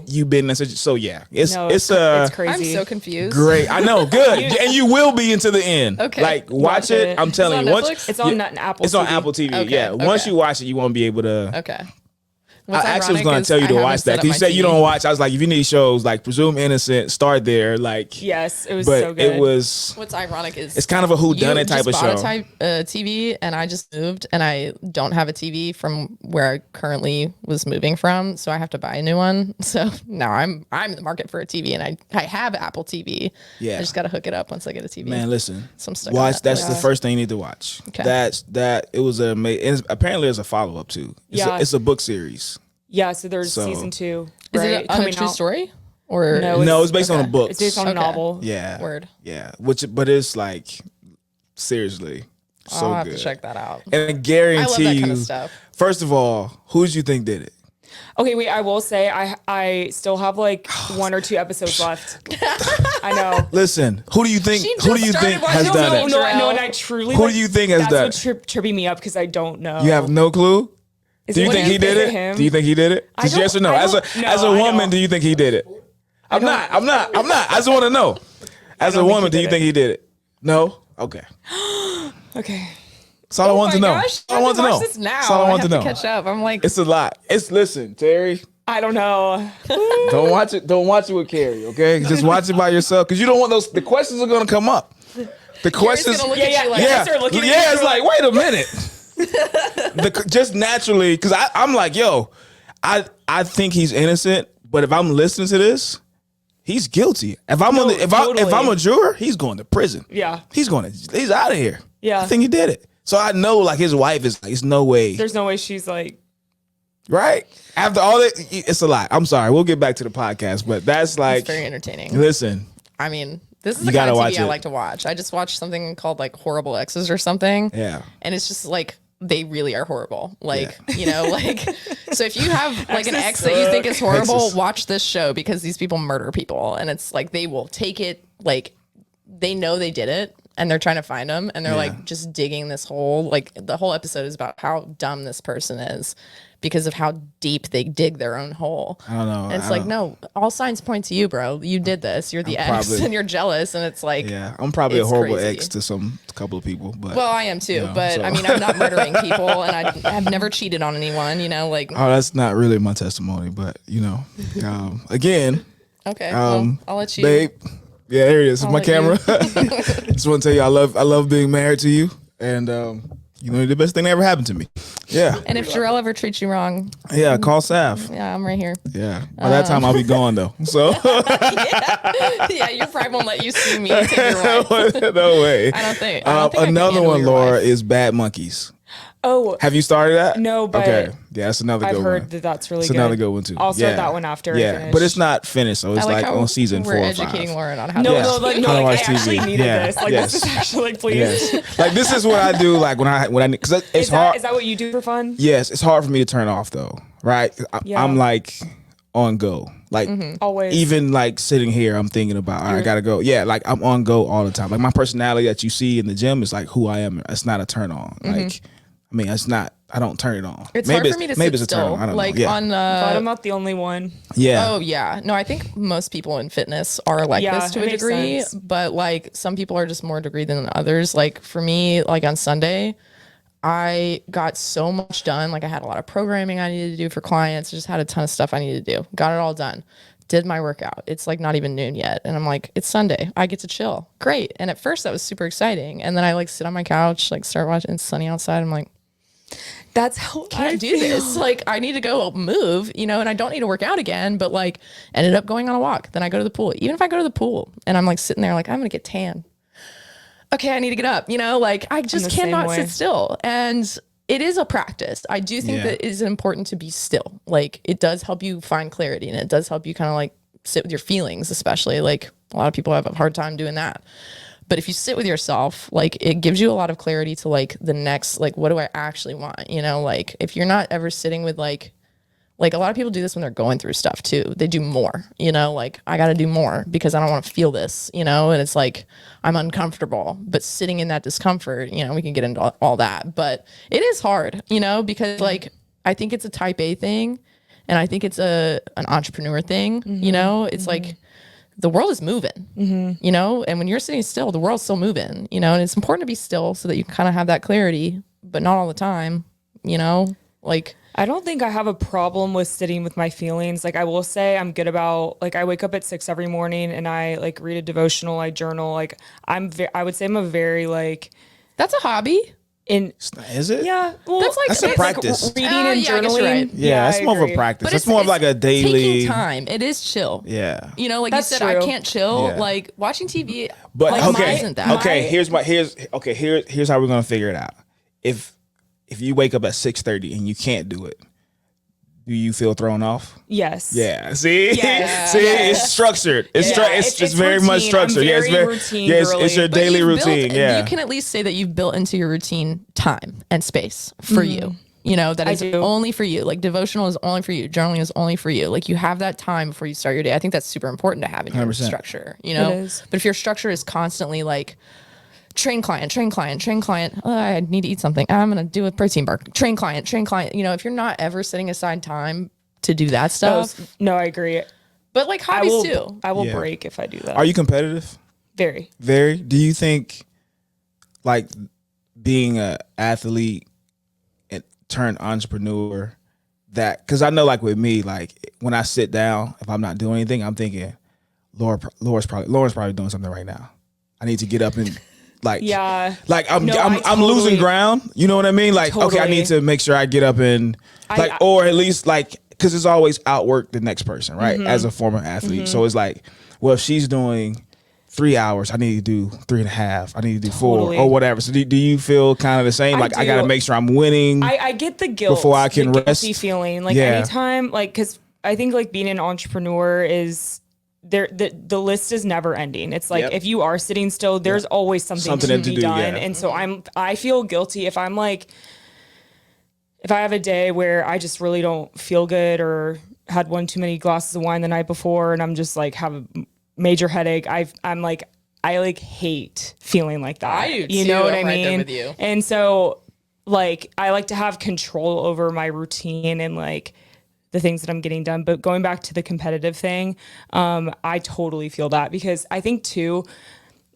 you been in such. So yeah, it's it's crazy. I'm so confused. great. I know, good, and you will be into the end. Okay. like watch Watch it. it. I'm telling Is you, it on once Netflix? It's on Apple. it's on TV. Apple TV. Okay, Yeah, once okay. you watch it, you won't be able to. Okay. I actually was going to tell you to watch that because you said you don't watch. I was like, if you need shows like Presumed Innocent, start there. Like, Yes, it was but so good. it was. What's ironic is It's kind of a whodunit you type just of bought show. a TV, and I just moved, and I don't have a TV from where I currently was moving from, so I have to buy a new one. So now I'm in the market for a TV, and I have Apple TV. Yeah. I just got to hook it up once I get a TV. Man, listen. So I'm stuck on watch. that. That's the Yeah. first thing you need to watch. Okay. It was amazing. Apparently, there's a follow up too. It's a book series. Yeah, so there's So- season 2. Is Right? it on a Coming true out. story or No, No, it's based on a okay. book. It's based on a Okay. novel. Yeah. Word. Yeah. But it's like seriously so I'll have good. to check that out. And I guarantee I love that you. kind of stuff. First of all, who did you think did it? Okay, wait, I will say I still have like 1 or 2 episodes left. I know. Listen, who do you think? She Who do just you started think watching has No, done No, it? no, and I truly. Who like, do you think has that's done what's tripping me up because I don't know. You have no clue. Is Do you it think him? he did Is it? him? Do you think he did it? I Just yes or don't- no? I As don't- no, a I woman, don't. do you think he did it? I'm not. I just want to know. As a don't think woman, he do you did think he did it? No. Okay. Okay. That's all I want Oh to my know. gosh, That's all I I want to have know. watch this now. That's all I want to have know. catch up. I'm like, It's a lot. Listen, Terry. I don't know. Don't watch it. Don't watch it with Carrie. Okay, just watch it by yourself because you don't want those. The questions are gonna come up. The questions. gonna look Yeah, at yeah, you like, yeah. Yeah, I started looking at yeah. you, It's like, wait a minute. Just naturally, because I'm like, yo, I think he's innocent, but if I'm listening to this, he's guilty. If I'm if totally. I'm a juror, he's going to prison. Yeah. he's out of here. Yeah. I think he did it. So I know, like, his wife is like, it's no way, There's no way she's like. right? After all that, it's a lot. I'm sorry. We'll get back to the podcast, but that's like, it's very entertaining. listen. I mean, this is You the kind gotta of watch TV I it. like to watch. I just watched something called like Horrible Exes or something. Yeah. And it's just like they really are horrible. Like, like so if you have like an ex that you think is horrible, Exes. watch this show because these people murder people and it's like they will take it like they know they did it and they're trying to find them and they're like just digging this hole. Like the whole episode is about how dumb this person is because of how deep they dig their own hole. I don't know. And it's like, no, all signs point to you, bro. You did this. You're the ex probably- and you're jealous. And it's like, Yeah, I'm probably a It's horrible crazy. ex to a couple of people, but well, I am too, know, but so- I mean, I'm not murdering people and I've never cheated on anyone, like, oh, that's not really my testimony. But again, okay, well, I'll let you. babe. Yeah, there it is. I'll My let you- camera. Just want to tell you, I love being married to you, and You know, the best thing that ever happened to me. Yeah. And if Jarrell ever treats you wrong, Yeah. Call Sav. yeah, I'm right here. Yeah. By that time, I'll be gone though. So Yeah, your pride won't let you see me take your wife. no way. I don't think I could Another handle one, your Laura, wife. is Bad Monkeys. Oh, Have you started that? No, but okay. Yeah, that's another I've good heard one. that that's really It's good. another good one too. I'll start Yeah. that one after I Yeah, finish. but it's not finished, so it's I like how on season we're 4 or educating 5. Lauren on how No, to no, watch. like, How no, to like watch I actually TV. needed Yeah. this. Like Yes. this is actually like, please. Yes. Like this is what I do. Like when I because it's Is hard. that what you do for fun? Yes, it's hard for me to turn off though. Right? Yeah. I'm like on go. Like Always. even like sitting here, I'm thinking about, all right, I gotta go. Yeah, like I'm on go all the time. Like my personality that you see in the gym is like who I am. It's not a turn on. Like, I mean, it's not. I don't turn it on. It's maybe hard for me to maybe sit it's a turn still. on. I don't like know. Yeah. on But I'm not the only one. yeah. Oh yeah. No, I think most people in fitness are like Yeah, this to it a makes degree, sense. but like some people are just more degree than others. Like for me, like on Sunday, I got so much done. Like I had a lot of programming I needed to do for clients. I just had a ton of stuff I needed to do. Got it all done. Did my workout. It's like not even noon yet. And I'm like, it's Sunday. I get to chill. Great. And at first that was super exciting. And then I like sit on my couch, like start watching, it's sunny outside. I'm like, That's how I can't do this. Like I need to go move, you know, and I don't need to work out again, but like ended up going on a walk. Then I go to the pool. Even if I go to the pool and I'm like sitting there like I'm going to get tan. Okay, I need to get up, you know, like I just the same cannot way. sit still. And it is a practice. I do think Yeah. that it is important to be still. Like it does help you find clarity and it does help you kind of like sit with your feelings, especially like a lot of people have a hard time doing that. But if you sit with yourself, like it gives you a lot of clarity to like the next, like, what do I actually want? You know, like if you're not ever sitting with like a lot of people do this when they're going through stuff too. They do more, you know, like I got to do more because I don't want to feel this, you know, and it's like I'm uncomfortable, but sitting in that discomfort, you know, we can get into all that, but it is hard, you know, because like I think it's a type A thing and I think it's an entrepreneur thing, you know, it's like the world is moving, you know, and when you're sitting still, the world's still moving, you know, and it's important to be still so that you kind of have that clarity, but not all the time, you know, like. I don't think I have a problem with sitting with my feelings. Like I will say I'm good about, like I wake up at 6 every morning and I like read a devotional, I journal. Like I would say I'm a very like That's a hobby. Is it? yeah. Well, That's like That's a it's practice. reading Yeah, and I guess you're journaling. right. Yeah, I that's more of a agree. practice. But That's more of like a daily. taking time. It is chill. Yeah. You know, like That's you said, I true. can't chill. Yeah. Like watching TV. But like, okay, isn't that. okay. Here's how we're gonna figure it out. If you wake up at 6:30 and you can't do it, do you feel thrown off? Yes. Yeah. See, Yes. see, Yes. it's structured. It's Yeah, it's very much routine. structured. I'm Yeah, it's very very routine yeah, it's girly. your But daily you've built- routine. Yeah. You can at least say that you've built into your routine time and space for you. You know, that I is do. only for you. Like devotional is only for you. Journaling is only for you. Like you have that time before you start your day. I think that's super important to have in your 100%. structure, you know? It is. But if your structure is constantly like train client, oh, I need to eat something. I'm going to do a protein bar. Train client. You know, if you're not ever setting aside time to do that stuff, No, I agree. but like I hobbies will. too. I will Yeah. break if I do that. Are you competitive? Very? Very. Do you think, like, being a athlete and turned entrepreneur, that because I know, like with me, like when I sit down, if I'm not doing anything, I'm thinking, Laura's probably doing something right now. I need to get up and like, Yeah. like I'm No, I I'm losing totally- ground. You know what I mean? Like, okay, I Totally. need to make sure I get up and like, or at least like, because it's always outwork the next person, right? Mm-hmm. As a former athlete, so it's like, well, if she's doing 3 hours, I need to do 3.5. I need to do 4 Totally. or whatever. So do you feel kind of the same? I Like I got to do. make sure I'm winning. I get the guilt Before I can the rest. guilty feeling. Like Yeah. anytime, like because I think like being an entrepreneur is there. The list is never ending. It's like Yep. if you are sitting still, there's always something to to be do, done. yeah. And so I feel guilty if I'm like, if I have a day where I just really don't feel good or had one too many glasses of wine the night before and I'm just like have a major headache. I'm like, I like hate feeling like that. I do You too. know what I'm I right there mean? with you. And so like I like to have control over my routine and like the things that I'm getting done. But going back to the competitive thing, I totally feel that because I think too,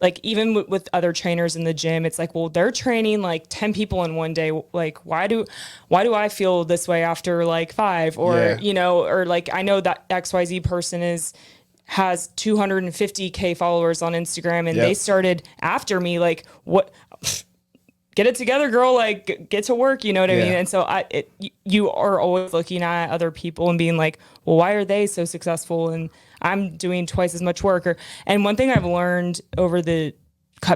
like even with other trainers in the gym, it's like, well, they're training like 10 people in one day. Like, why do I feel this way after like 5 or, Yeah. you know, or like, I know that XYZ person has 250K followers on Instagram and Yep. they started after me. Like what, get it together, girl, like get to work, you know what I mean? And so you are always looking at other people and being like, well, why are they so successful and I'm doing twice as much work? And one thing I've learned over the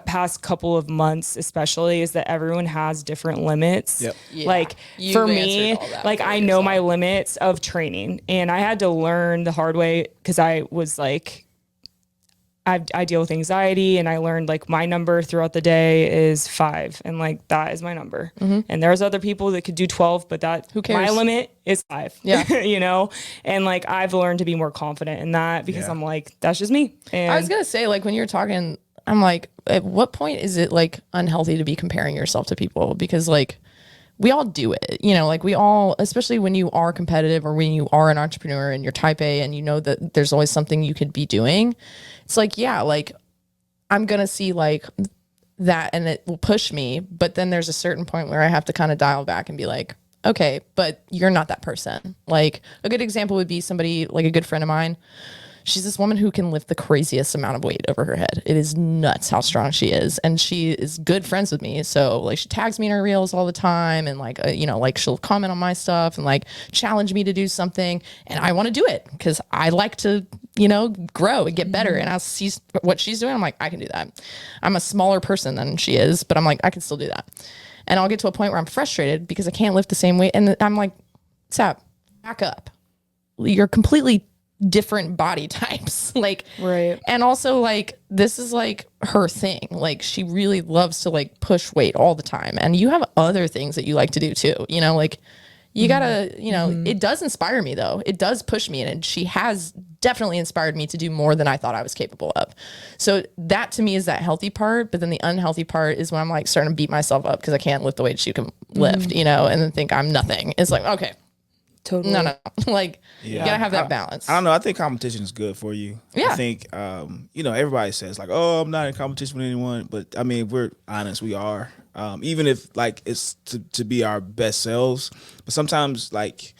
past couple of months especially is that everyone has different limits. Like for me, like I know my limits of training, and I had to learn the hard way because I was like, I deal with anxiety, and I learned like my number throughout the day is 5, and like that is my number. And there's other people that could do 12, but that who cares? My limit is 5. You know, and like I've learned to be more confident in that because I'm like, that's just me. And I was gonna say, like, when you're talking, I'm like, at what point is it like unhealthy to be comparing yourself to people? Because like we all do it, you know, like we all, especially when you are competitive or when you are an entrepreneur and you're type A and you know that there's always something you could be doing. It's like, yeah, like I'm going to see like that and it will push me. But then there's a certain point where I have to kind of dial back and be like, okay, but you're not that person. Like a good example would be somebody like a good friend of mine. She's this woman who can lift the craziest amount of weight over her head. It is nuts how strong she is. And she is good friends with me. So like she tags me in her reels all the time. And like, you know, like she'll comment on my stuff and like challenge me to do something. And I want to do it because I like to, you know, grow and get better. And I see what she's doing. I'm like, I can do that. I'm a smaller person than she is, but I'm like, I can still do that. And I'll get to a point where I'm frustrated because I can't lift the same weight. And I'm like, Sap, back up. You're completely different body types, like, right. And also like this is like her thing, like she really loves to like push weight all the time, and you have other things that you like to do too, you know, like you gotta, you know, it does inspire me though, it does push me, and she has definitely inspired me to do more than I thought I was capable of. So that to me is that healthy part. But then the unhealthy part is when I'm like starting to beat myself up because I can't lift the weight she can lift, you know, and then think I'm nothing. It's like, okay, totally. No. Like, you gotta have that balance. I don't know. I think competition is good for you. I think, you know, everybody says like, oh, I'm not in competition with anyone. But I mean, if we're honest, we are. Even if like it's to be our best selves. But sometimes like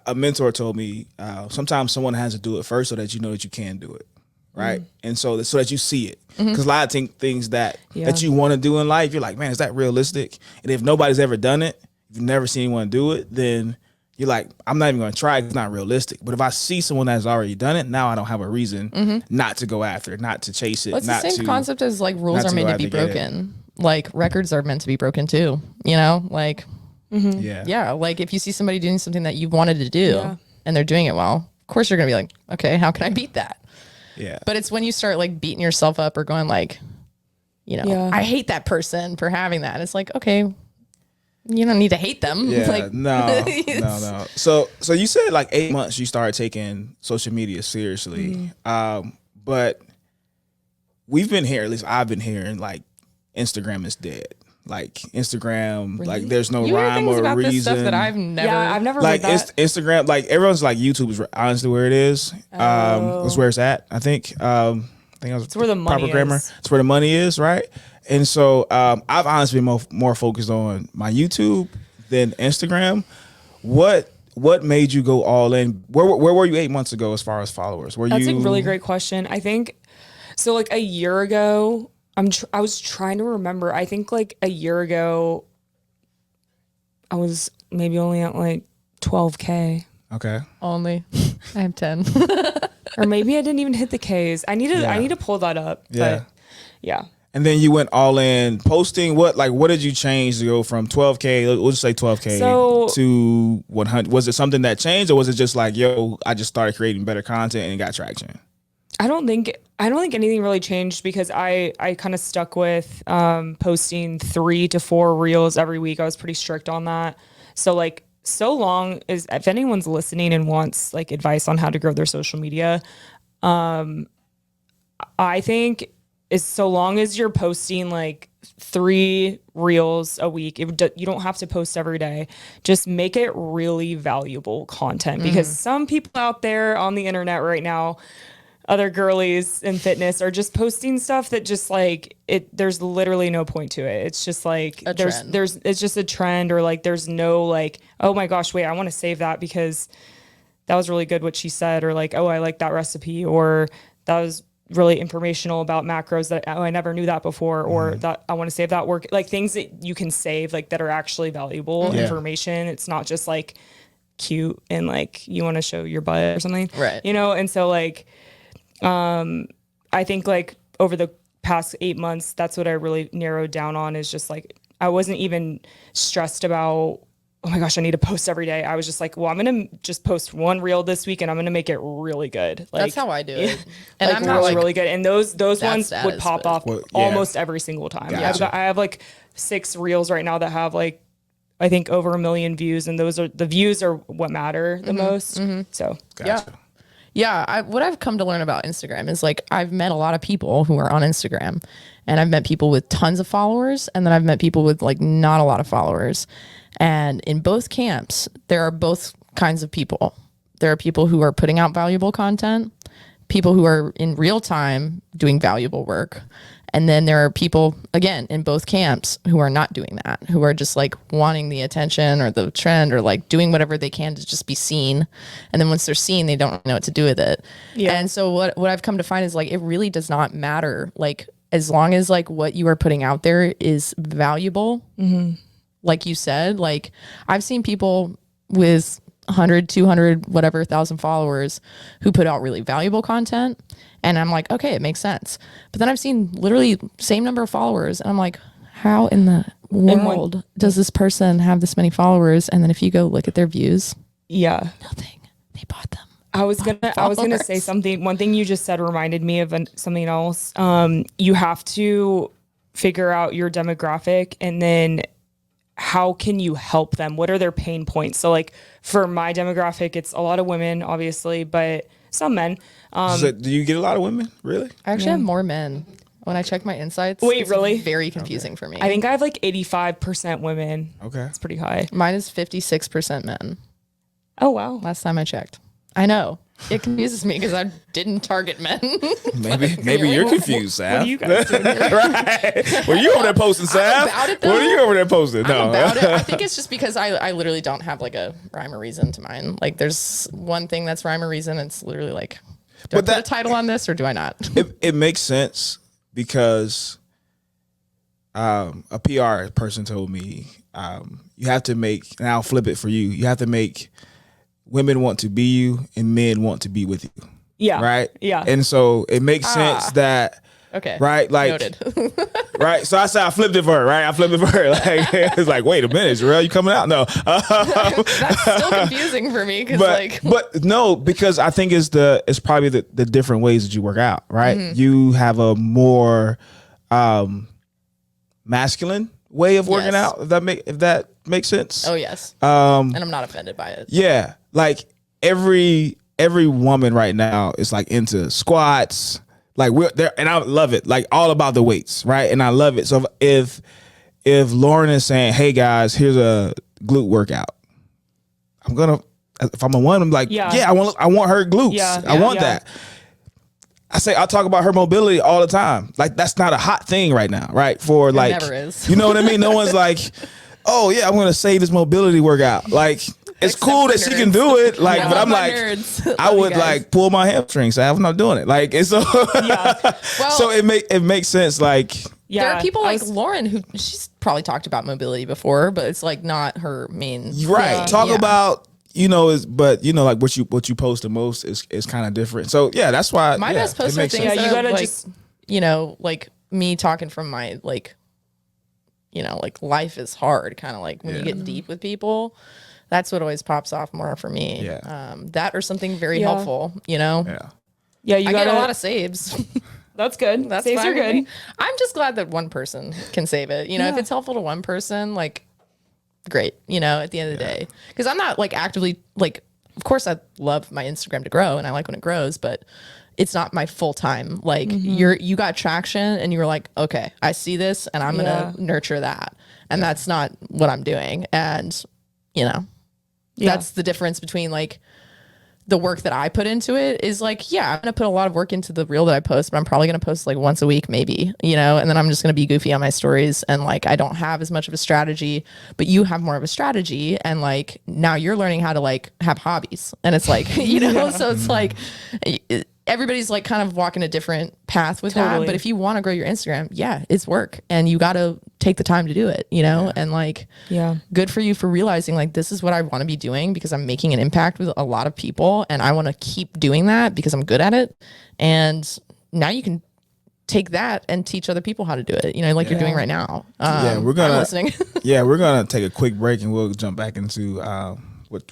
a mentor told me, sometimes someone has to do it first so that you know that you can do it. Right. And so that you see it. Because a lot of things that you want to do in life, you're like, man, is that realistic? And if nobody's ever done it, if you've never seen anyone do it, then you're like, I'm not even going to try. It's not realistic. But if I see someone that's already done it, now I don't have a reason not to go after it, not to chase it. Well, it's the same concept as like rules are meant to be broken. Like records are meant to be broken too, you know, like, like if you see somebody doing something that you've wanted to do and they're doing it well, of course you're going to be like, okay, how can I beat that? Yeah. But it's when you start like beating yourself up or going like, you know, I hate that person for having that. It's like, okay, you don't need to hate them. Yeah, like, no. So you said like 8 months you started taking social media seriously. But we've been here, at least I've been hearing like Instagram is dead. Like Instagram, really? Like there's no rhyme or reason. This stuff that I've never like heard that. Instagram, like everyone's like YouTube is honestly where it is. It's where it's at. I think it's where the money is. It's where the money is, right? And so I've honestly been more focused on my YouTube than Instagram. What made you go all in? Where were you 8 months ago as far as followers? That's a really great question. I think so. Like a year ago, I was trying to remember. I think like a year ago, I was maybe only at like 12K. Okay. Only. I have 10. Or maybe I didn't even hit the Ks. I need to pull that up. Yeah. But yeah. And then you went all in posting. What did you change to go from 12K? We'll just say 12K to 100. Was it something that changed, or was it just like, yo, I just started creating better content and it got traction? I don't think anything really changed because I kind of stuck with posting 3 to 4 reels every week. I was pretty strict on that. So like, so long as if anyone's listening and wants like advice on how to grow their social media, I think is so long as you're posting like 3 reels a week, you don't have to post every day. Just make it really valuable content because some people out there on the internet right now, other girlies in fitness, are just posting stuff that just like there's literally no point to it. It's just like it's just a trend, or like there's no like, oh my gosh, wait, I want to save that because that was really good what she said, or like, oh, I like that recipe, or that was really informational about macros that I never knew that before, or that I want to save that work, like things that you can save, like that are actually valuable information. It's not just like cute and like you want to show your butt or something, Right. you know? And so like, I think like over the past 8 months, that's what I really narrowed down on, is just like, I wasn't even stressed about, oh my gosh, I need to post every day. I was just like, well, I'm going to just post one reel this week and I'm going to make it really good. Like, That's how I do it. And like, I'm not really, like really good. And those ones status, would pop but- off almost every single time. Gotcha. I have like 6 reels right now that have like, I think over 1 million views, and those are the views are what matter the most. So Gotcha. Yeah, what I've come to learn about Instagram is like I've met a lot of people who are on Instagram, and I've met people with tons of followers, and then I've met people with like not a lot of followers. And in both camps, there are both kinds of people. There are people who are putting out valuable content, people who are in real time doing valuable work. And then there are people, again, in both camps who are not doing that, who are just like wanting the attention or the trend or like doing whatever they can to just be seen. And then once they're seen, they don't know what to do with it. Yeah. And so what I've come to find is like, it really does not matter. Like, as long as like what you are putting out there is valuable, like you said, like I've seen people with 100, 200, whatever, 1,000 followers who put out really valuable content. And I'm like, okay, it makes sense. But then I've seen literally same number of followers. And I'm like, how in the world does this person have this many followers? And then if you go look at their views, nothing. They bought them. I was gonna say something. One thing you just said reminded me of something else. You have to figure out your demographic, and then how can you help them? What are their pain points? So like for my demographic, it's a lot of women, obviously, but some men. So do you get a lot of women? Really? I actually have more men. When I check my insights, Wait, it's really? very confusing for me. I think I have like 85% women. Okay. It's pretty high. Mine is 56% men. Oh, wow. Last time I checked. I know. It confuses me because I didn't target men. Maybe you're confused, Sav. What do you guys do? Right? Were you over there posting, Sav? about it, What are though. you over there posting? I'm about it. I think it's just because I literally don't have like a rhyme or reason to mine. Like there's one thing that's rhyme or reason. It's literally like, do I put a title on this or do I not? It makes sense because a PR person told me you have to make, and I'll flip it for you. You have to make women want to be you and men want to be with you. Yeah. Right? Yeah. And so it makes sense that, Okay. right? Like, Noted. right? So I said I flipped it for her, right? I flipped it for her. Like, it's like, wait a minute, Jarrell, you coming out? No. That's still confusing for me because like But no, because I think it's probably the different ways that you work out, right? Mm-hmm. You have a more masculine way of working Yes. out, if that makes sense. oh yes. And I'm not offended by it. Yeah, like every woman right now is like into squats. Like we're there, and I love it. Like all about the weights, right? And I love it. So if Lauren is saying, "Hey guys, here's a glute workout," I'm gonna. If I'm a woman, I'm like, yeah, I want her glutes. I want that. I talk about her mobility all the time. Like that's not a hot thing right now, right? For like, never is. You know what I mean? No one's like, oh yeah, I'm gonna say this mobility workout. Like it's cool for that she can nerds. do it. Like, I but love I'm my like, nerds. I Love you would guys. like pull my hamstrings. I'm not doing it. Like it's so. Well, So it makes sense. Like Yeah. there are people I like was- Lauren who she's probably talked about mobility before, but it's like not her main. right, thing. talk Yeah. about. But like what you post the most is kind of different. So yeah, that's why My best posts are things Yeah, that you gotta like, just- like me talking from my like, like life is hard, kind of like when you get deep with people. That's what always pops off more for me. Yeah. That or something very Yeah. helpful. Yeah. Yeah, you I got get a lot of saves. That's good. That's Saves fine are with good. me. I'm just glad that one person can save it. If it's helpful to one person, like great, at the end of the day. Because I'm not like actively like, of course I love my Instagram to grow and I like when it grows, but it's not my full time. Like you got traction and you were like, okay, I see this and I'm gonna nurture that. And that's not what I'm doing. And that's the difference between like the work that I put into it is like, I'm going to put a lot of work into the reel that I post, but I'm probably going to post like once a week, maybe, and then I'm just going to be goofy on my stories. And like, I don't have as much of a strategy, but you have more of a strategy. And like, now you're learning how to like have hobbies and it's like, so it's like, everybody's like kind of walking a different path with that. Totally. But if you want to grow your Instagram, yeah, it's work and you got to take the time to do it, you know? And like, Yeah. good for you for realizing like, this is what I want to be doing because I'm making an impact with a lot of people and I want to keep doing that because I'm good at it. And now you can take that and teach other people how to do it, you know, like you're doing right now. We're gonna I'm listening. yeah, we're gonna take a quick break and we'll jump back into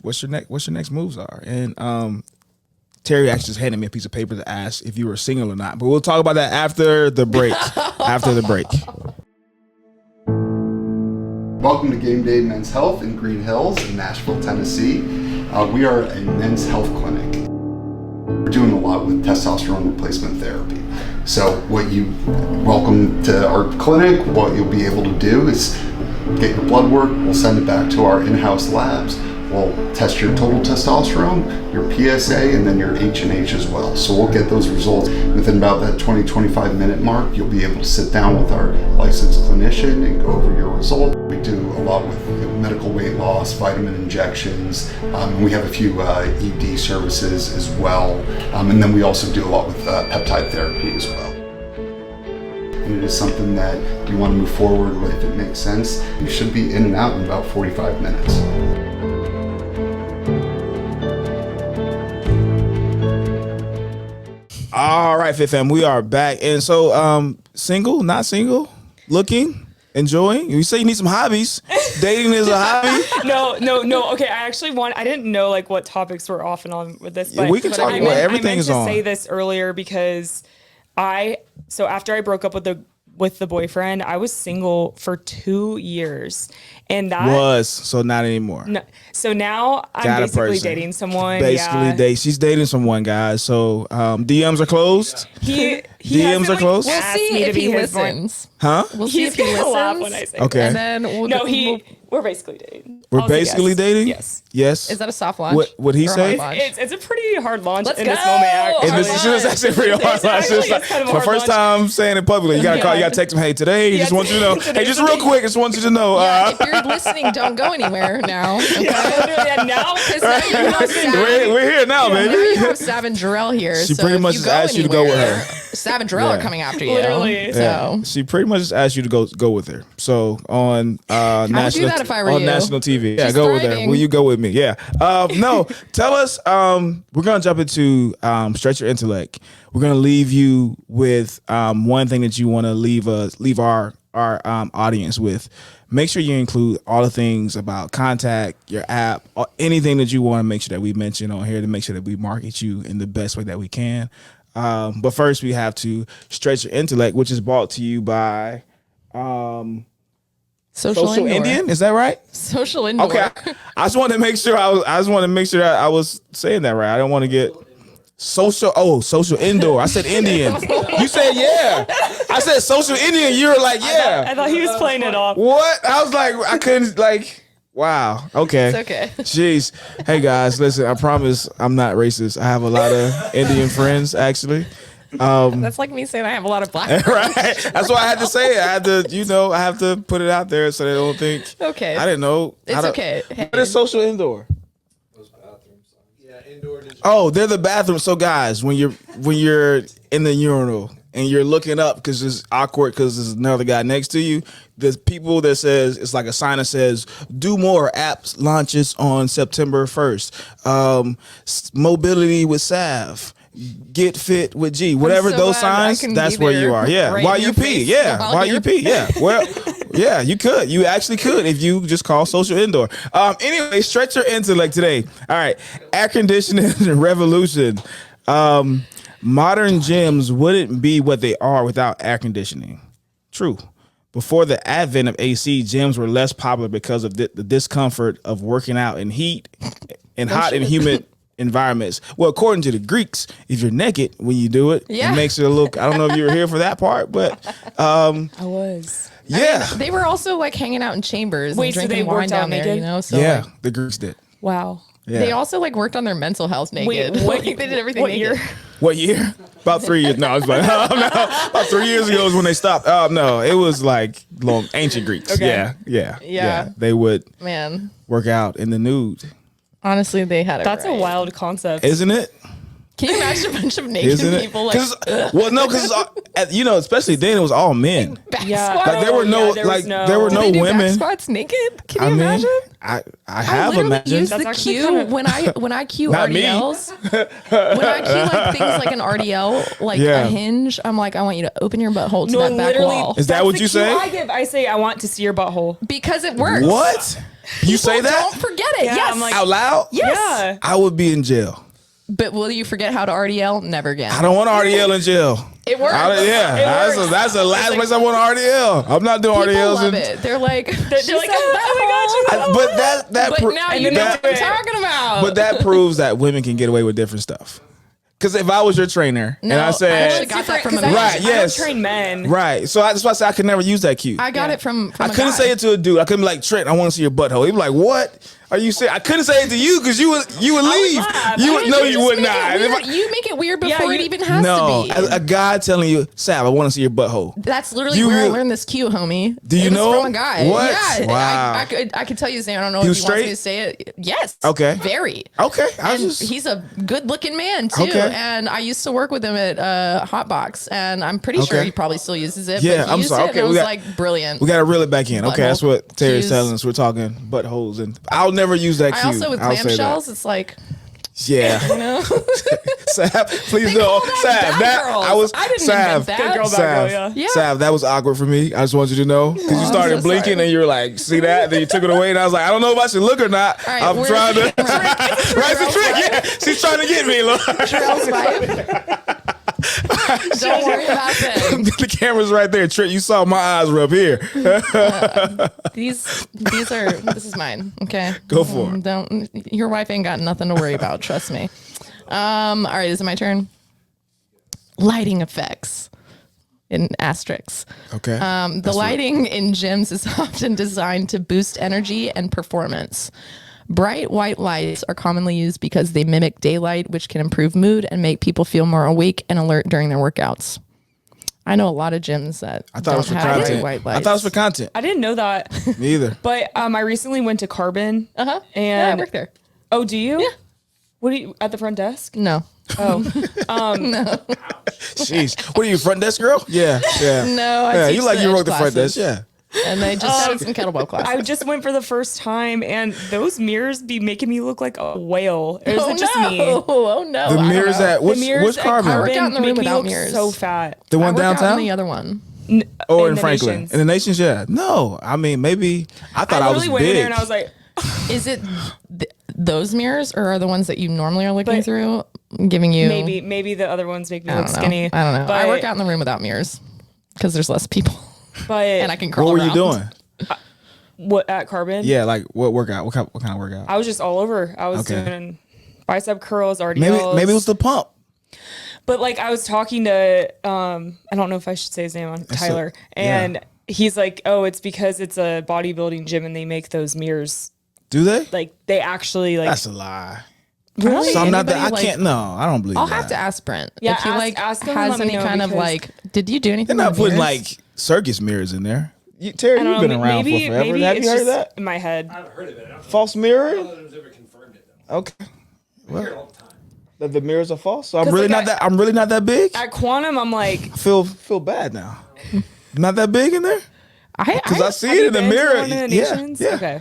what's your next moves are. And Terry actually just handed me a piece of paper to ask if you were single or not. But we'll talk about that after the break. After the break. Welcome to Game Day Men's Health in Green Hills in Nashville, Tennessee. We are a men's health clinic. We're doing a lot with testosterone replacement therapy. So welcome to our clinic. What you'll be able to do is get your blood work. We'll send it back to our in-house labs. We'll test your total testosterone, your PSA, and then your H&H as well. So we'll get those results within about that 20-25 minute mark. You'll be able to sit down with our licensed clinician and go over your result. We do a lot with medical weight loss, vitamin injections. We have a few ED services as well. And then we also do a lot with peptide therapy as well. And it is something that you want to move forward with if it makes sense. You should be in and out in about 45 minutes. All right, Fit Fam, we are back. And so, single, not single, looking, enjoying. You say you need some hobbies. Dating is a hobby. No. Okay, I didn't know like what topics were off and on with this. But We can talk about everything is on. I meant to say this earlier because after I broke up with the boyfriend, I was single for 2 years. And that was so not anymore. No, so now I'm basically dating someone. She's dating someone, guys. So DMs are closed. He DMs are closed. We'll see if he listens. Huh? We'll see if he laugh when I listens. say Okay. And then we're basically dating. We're I'll say basically yes. dating? Yes. Yes. is that a soft launch? What he or a say? hard launch? It's a pretty hard launch Let's in go! this moment. And Actually. this is actually pretty hard. It's actually- it's kind of a For hard first launch. time saying it publicly, you gotta call, you gotta text him, hey, today, just want you to know. Hey, just real quick, just want you to know. Yeah, if you're listening, don't go anywhere now. Okay? Yeah, now Because now you have Sav, we're here now, now baby. you have Sav and Jarrell here. She so pretty if much you just asked you to go with anywhere, her. Sav and Jarrell Yeah. are coming after you. Literally. So She pretty much just asked you to go with her. So on national that if I were on you. national TV. Yeah, She's go with her. thriving. Will you go with me? Yeah. No, tell us. We're gonna jump into stretch your intellect. We're gonna leave you with one thing that you want to leave our audience with. Make sure you include all the things about contact, your app, or anything that you want to make sure that we mention on here to make sure that we market you in the best way that we can. But first, we have to stretch your intellect, which is brought to you by Social Indoor. Indian. Is that right? Social Indoor. Okay, I just wanted to make sure that I was saying that right. I don't want to get social. Oh, Social Indoor. I said Indian. You said yeah. I said Social Indian. You were like yeah. I thought he was playing it off. What? I was like, I couldn't like. Wow. Okay. It's okay. Jeez. Hey guys, listen. I promise I'm not racist. I have a lot of Indian friends actually. That's like me saying I have a lot of black. Right. That's why I had to say it. I had to, I have to put it out there so they don't think. Okay. I didn't know. It's okay. Hey. What is Social Indoor? Yeah, indoor digital. Oh, they're the bathroom. So guys, when you're in the urinal and you're looking up because it's awkward because there's another guy next to you, there's people that says it's like a sign that says do more apps launches on September 1st. Mobility with Sav. Get fit with G. Whatever so those glad I signs, can that's be where you there are. Yeah. right While in you your pee. face Yeah. while While you you're- pee. Yeah. Well, yeah, you could. You actually could if you just call Social Indoor. Anyway, stretch your intellect today. All right. Air conditioning revolution. Modern gyms wouldn't be what they are without air conditioning. True. Before the advent of AC, gyms were less popular because of the discomfort of working out in heat and hot and humid environments. Well, according to the Greeks, if you're naked when you do it, Yeah. it makes it look. I don't know if you were here for that part, but I was. yeah, They were also like hanging out in chambers Wait, and so drinking they wine worked out down there, naked? you know? So yeah, like, the Greeks did. Wow. Yeah. they also like worked on their mental health naked. Wait, what? Like, they did everything What naked. year? What year? About 3 years. No, I was like, no, about 3 years ago is when they stopped. No, it was like long ancient Greeks. Okay. Yeah. They would Man, work out in the nude, honestly, they had it That's right. a wild concept. isn't it? Can you imagine a bunch of naked Isn't it? people like Well, no, because especially then it was all men. back Yeah. squat? Like there were no, there was no- there were Do no they do back women. squats naked? Can you I mean, imagine? I I have literally imagined. use That's the actually cue kinda- when I cue Not me. RDLs. When I cue like things like an RDL, like Yeah. a hinge, I'm like, I want you to open your butthole to No, that back literally. wall Is that that's what the you cue say? I give. I say I want to see your butthole. because it works. What? You say People that Don't forget it. Yeah, yes. I'm like- out loud? yes. Yeah. I would be in jail. But will you forget how to RDL? Never again. I don't want RDL in jail. It works. That's the last place I want RDL. I'm not doing People RDLs. love it. They're like, They're she like, said oh my butthole. But that But pro- now And you then know they what I'm do it. talking about. but that proves that women can get away with different stuff. Because if I was your trainer and I I said, actually got that from a I man. Right, don't- yes. I don't train men. right, so that's why I said I could never use that cue. I got it from I a couldn't guy. say it to a dude. I couldn't be like, Trent, I want to see your butthole. He'd be like, what? Are you saying? I couldn't say it to you because you would leave. laugh. You I would would no, You you just would make it not. If weird. I- You make it weird before it you- even has no, to be. a guy telling you, Sav, I want to see your butthole. That's literally You where I really- learned this cue, homie. Do you It was know? from a guy? What? Yeah. Wow. I could tell you his name. I don't know He if was he wants me straight? to say it. Yes. Okay. Very. Okay, I was And just he's a good-looking man too, Okay. and I used to work with him at Hotbox, and I'm pretty sure Okay. he probably still uses it. Yeah, but he I'm used sorry. It, Okay, and it we was got- like brilliant. we got to reel it back in. Okay, that's what Terry's Cues. telling us. We're talking buttholes, and I'll never use that cue. I also with I'll say that. clamshells, it's like Yeah. you know. Sav, please They don't. call that Sav, bad that girls. I was. I didn't Sav, invent that. Good girl, bad Sav, girl, yeah. Sav, that was awkward for me. I just want you to know because you I'm started so blinking sorry. and you were like, "See that?" Then you took it away, and I was like, "I don't know if I should look or not." All right, I'm we're- trying to. Right. Right, it's a trick. Yeah, she's trying to get me. Look. Trail's vibe. Don't worry about them. The camera's right there. Trick, you saw my eyes were up here. These are. This is mine. Okay. Go for it. Don't. Your wife ain't got nothing to worry about. Trust me. All right. Is it my turn? Lighting effects. In asterisks. Okay. The lighting in gyms is often designed to boost energy and performance. Bright white lights are commonly used because they mimic daylight, which can improve mood and make people feel more awake and alert during their workouts. I know a lot of gyms that I thought it was for don't have content. white I lights. thought it was for content. I didn't know that. Me either. But I recently went to Carbon. Yeah, I And work there. oh, do you? Yeah. What do you at the front desk? No. Oh, Jeez. What are you, front desk girl? Yeah. Yeah. No, I Yeah, teach you like the you edge wrote the front classes. desk. Yeah. And they just added some kettlebell classes. I just went for the first time, and those mirrors be making me look like a whale. Or is it just me? Oh no. The I don't mirrors know. at which mirrors at Carbon? I work out in the room make me without look mirrors. so fat. The I one work out downtown? in the other one. Or in in the Franklin? Nations. In the Nations, yeah. No, I mean maybe I thought I, was literally went in big. there and I was like, Is it those mirrors or are the ones that you normally are looking But- through giving you maybe the other ones make me I look don't know. skinny. I don't know. But, I work out in the room without mirrors because there's less people but and I can crawl what were you around. doing? what at Carbon? Yeah, like what workout? What kind of workout? I was just all over. I was Okay. doing bicep curls, RDLs. Maybe it was the pump. But like I was talking to I don't know if I should say his name on Tyler, and yeah. he's like, "Oh, it's because it's a bodybuilding gym and they make those mirrors. Do they? Like they actually like That's a lie. Really? So I'm not that. I Anybody, like- can't. No, I don't believe I'll that. have to ask Brent Yeah, if he ask him and has let me any know kind of because- like. Did you do anything? They're not with putting mirrors? like circus mirrors in there. Terry, I you've don't been know, around maybe for forever. maybe Have it's you heard of just that? in my head. I've heard of it. I don't False know mirror? if anyone's ever confirmed it though. Okay. I hear it all the time. That the mirrors are false. So I'm 'Cause, really like, not that. I'm really not that big. At Quantum, I'm like, I feel bad now. Not that big in there. I I see have it you in the been to mirror. one of the Yeah, nations? yeah. Okay.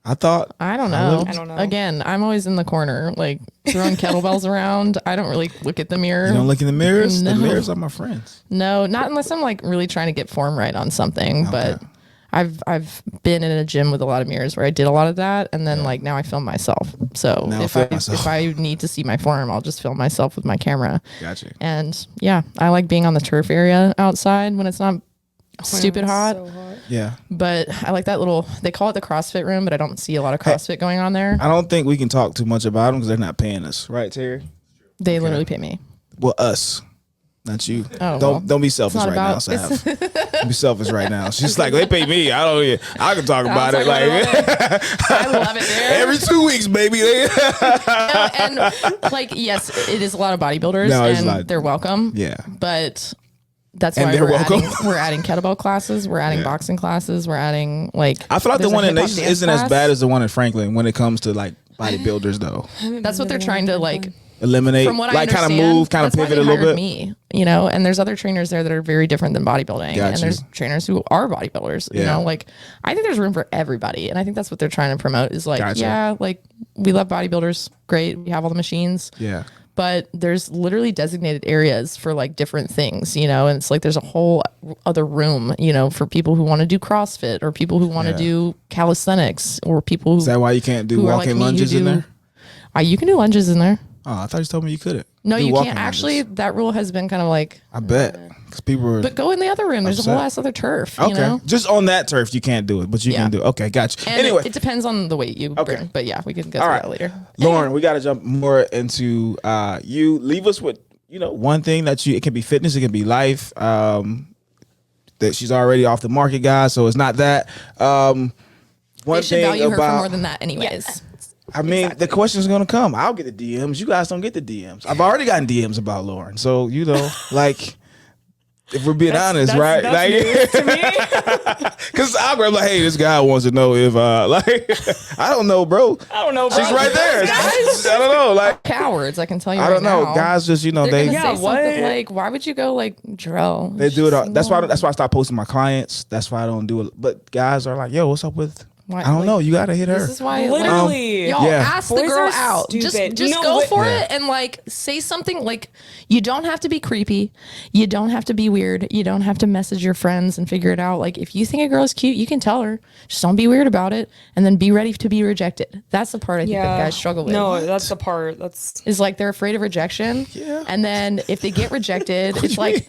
I thought. I don't know. I don't know. Again, I'm always in the corner, like throwing kettlebells around. I don't really look at the mirror. You don't look in the mirrors. No. The mirrors are my friends. No, not unless I'm like really trying to get form right on something. But I've been in a gym with a lot of mirrors where I did a lot of that, and then like now I film myself. So Now I if film myself. if I need to see my form, I'll just film myself with my camera. Gotcha. And yeah, I like being on the turf area outside when it's not stupid hot. So hot. Yeah. But I like that little. They call it the CrossFit room, but I don't see a lot of CrossFit going on there. I don't think we can talk too much about them because they're not paying us, right, Terry? They literally pay me. Well, us, not you. Oh, don't well, don't be selfish not right now, about- Sav. Don't be selfic right now. She's like, they pay me. I don't. I can talk about it. talk Like I love it there. every 2 weeks, baby. No, and like yes, it is a lot of bodybuilders, No, it's and not. they're welcome. Yeah. But that's And why they're we're welcome. we're adding kettlebell classes, we're adding boxing classes, we're adding like. I feel like the there's a one in hip-hop Nations dance isn't as class. bad as the one in Franklin when it comes to like bodybuilders, though. That's what they're trying to like eliminate, From what I like kind of understand, move, kind of that's why pivot a they little hired bit? me, and there's other trainers there that are very different than bodybuilding. Got And you. there's trainers who are bodybuilders, Yeah. like I think there's room for everybody. And I think that's what they're trying to promote is like, Gotcha. yeah, like we love bodybuilders. Great. We have all the machines. Yeah. But there's literally designated areas for like different things, and it's like there's a whole other room, for people who want to do CrossFit or people who want to Yeah. do calisthenics or people who Is that why you can't do who are like walking me, who lunges in do- there? You can do lunges in there. Oh, I thought you told me you couldn't. No, Do you walking can't. lunges. Actually, that rule has been kind of like, I bet. Because people were. but go in the other room. There's a whole Upset. ass other turf, Okay. Just on that turf, you can't do it, but you Yeah. can do it. Okay, gotcha. And Anyway, it depends on the weight you Okay. bring. But yeah, we can go all through right. that later. Lauren, we got to jump more into you. Leave us with, one thing that it can be fitness, it can be life. That she's already off the market, guys, so it's not that. One They should thing value her for about, more than that, anyways. I mean, the question's gonna come. I'll get the DMs. You guys don't get the DMs. I've already gotten DMs about Lauren, so like, if we're being honest, right? That's Like, news to me. because I'm like, hey, this guy wants to know if, I don't know, bro. I don't know, bro. She's right there. I don't know, like, Cowards, I can tell you. I right don't know. now. Guys just, They're they gonna Yeah, say something what? like, "Why would you go like drill?" they do it. All, Just that's why. no. That's why I stopped posting my clients. That's why I don't do it. But guys are like, yo, what's up with? Why- I don't like, know. You gotta hit her. This is why, Literally. y'all Yeah. ask the Boys girl are out. stupid. Just No, go what- for Yeah. it and like say something. Like you don't have to be creepy. You don't have to be weird. You don't have to message your friends and figure it out. Like if you think a girl's cute, you can tell her. Just don't be weird about it, and then be ready to be rejected. That's the part I think that guys struggle with. No, that's the part. That's Is like they're afraid of rejection. Yeah. And then if they get rejected, it's like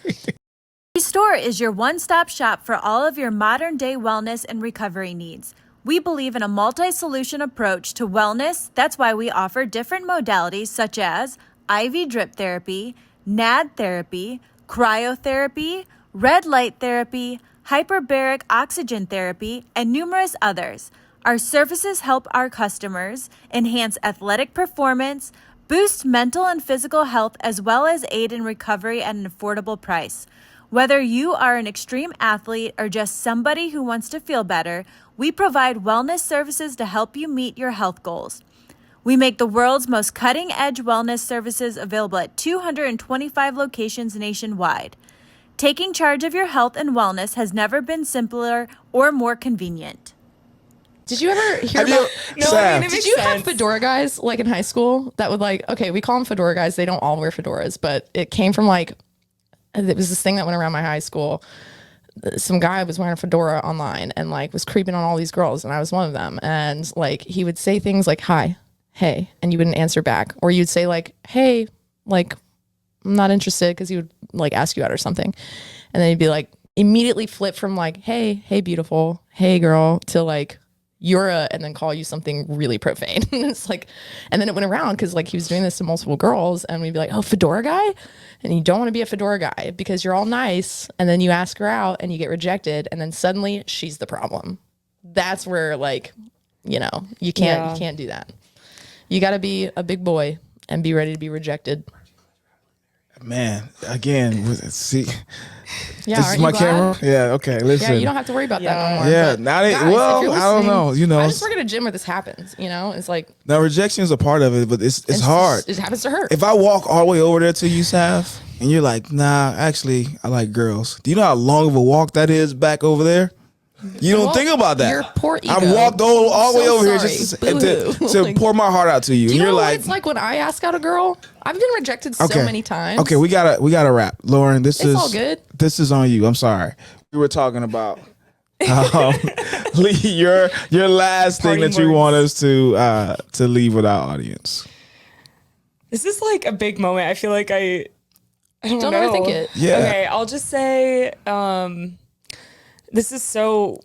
Restore is your one-stop shop for all of your modern-day wellness and recovery needs. We believe in a multi-solution approach to wellness. That's why we offer different modalities such as IV drip therapy, NAD therapy, cryotherapy, red light therapy, hyperbaric oxygen therapy, and numerous others. Our services help our customers enhance athletic performance, boost mental and physical health, as well as aid in recovery at an affordable price. Whether you are an extreme athlete or just somebody who wants to feel better, we provide wellness services to help you meet your health goals. We make the world's most cutting-edge wellness services available at 225 locations nationwide. Taking charge of your health and wellness has never been simpler or more convenient. did you ever hear Have you, about No, Sav, I mean, it Did makes you sense. have fedora guys like in high school that would like, okay, we call them fedora guys. They don't all wear fedoras, but it came from like, it was this thing that went around my high school. Some guy was wearing a fedora online and like was creeping on all these girls. And I was one of them. And like, he would say things like, hi, hey, and you wouldn't answer back. Or you'd say like, hey, like, I'm not interested. Cause he would like ask you out or something. And then he'd be like, immediately flip from like, hey, beautiful, hey girl, to like, you're a, and then call you something really profane. It's like, and then it went around because like he was doing this to multiple girls, and we'd be like, oh, fedora guy, and you don't want to be a fedora guy because you're all nice, and then you ask her out and you get rejected, and then suddenly she's the problem. That's where like, you can't do that. You got to be a big boy and be ready to be rejected. man, again, see, Yeah, this aren't is my you glad? camera. Yeah, okay, listen. Yeah, you don't have to worry about that no more. Yeah, but now they, guys, if well, you're I don't know. listening, I You just work at a gym where this happens. It's like now rejection is a part of it, but it's hard. It happens to her. If I walk all the way over there to you, Sav, and you're like, nah, actually, I like girls. Do you know how long of a walk that is back over there? You don't Well, think about that. your poor ego. I've walked all the way So over here sorry. just Boo-hoo. to Like, pour my heart out to you. Do And you you're know what like, it's like when I ask out a girl? I've been rejected so many times. Okay, we gotta wrap. Lauren, this It's is all good. This is on you. I'm sorry. We were talking about Lee, your last thing Parting that you words. want us to leave with our audience. This is like a big moment. I feel like I don't Don't know. overthink it. Yeah. Okay, I'll just say this is so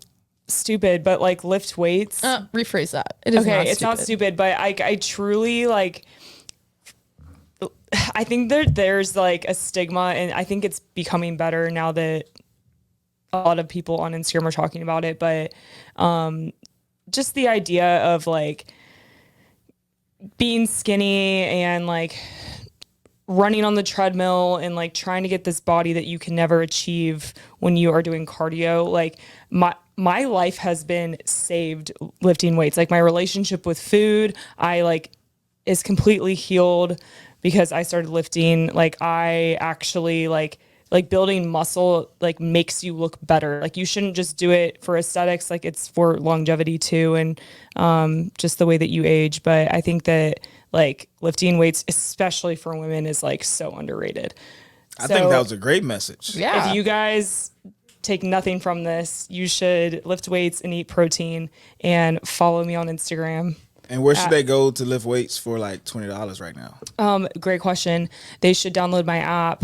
stupid, but like lift weights. Rephrase that. It is Okay, not it's not stupid, but I truly like. I think there's like a stigma, and I think it's becoming better now that a lot of people on Instagram are talking about it. But just the idea of like being skinny and like running on the treadmill and like trying to get this body that you can never achieve when you are doing cardio, like my life has been saved lifting weights. Like my relationship with food, is completely healed because I started lifting. Like I actually like building muscle like makes you look better. Like you shouldn't just do it for aesthetics. Like it's for longevity too, and just the way that you age. But I think that like lifting weights, especially for women, is like so underrated. I think that was a great message. Yeah. If you guys take nothing from this, you should lift weights and eat protein, and follow me on Instagram. And where should they go to lift weights for like $20 right now? Great question. They should download my app.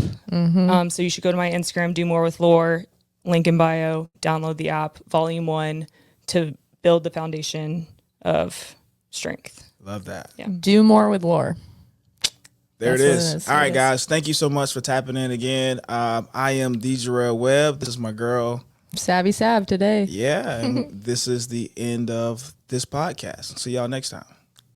So you should go to my Instagram, Do More with Lore, link in bio, download the app, volume 1, to build the foundation of strength. Love that. Yeah. Do more with Lore. There That's it what is. it is. All It right, is. guys. Thank you so much for tapping in again. I am Dejarell Webb. This is my girl. Savvy Sav today. Yeah. And this is the end of this podcast. See y'all next time.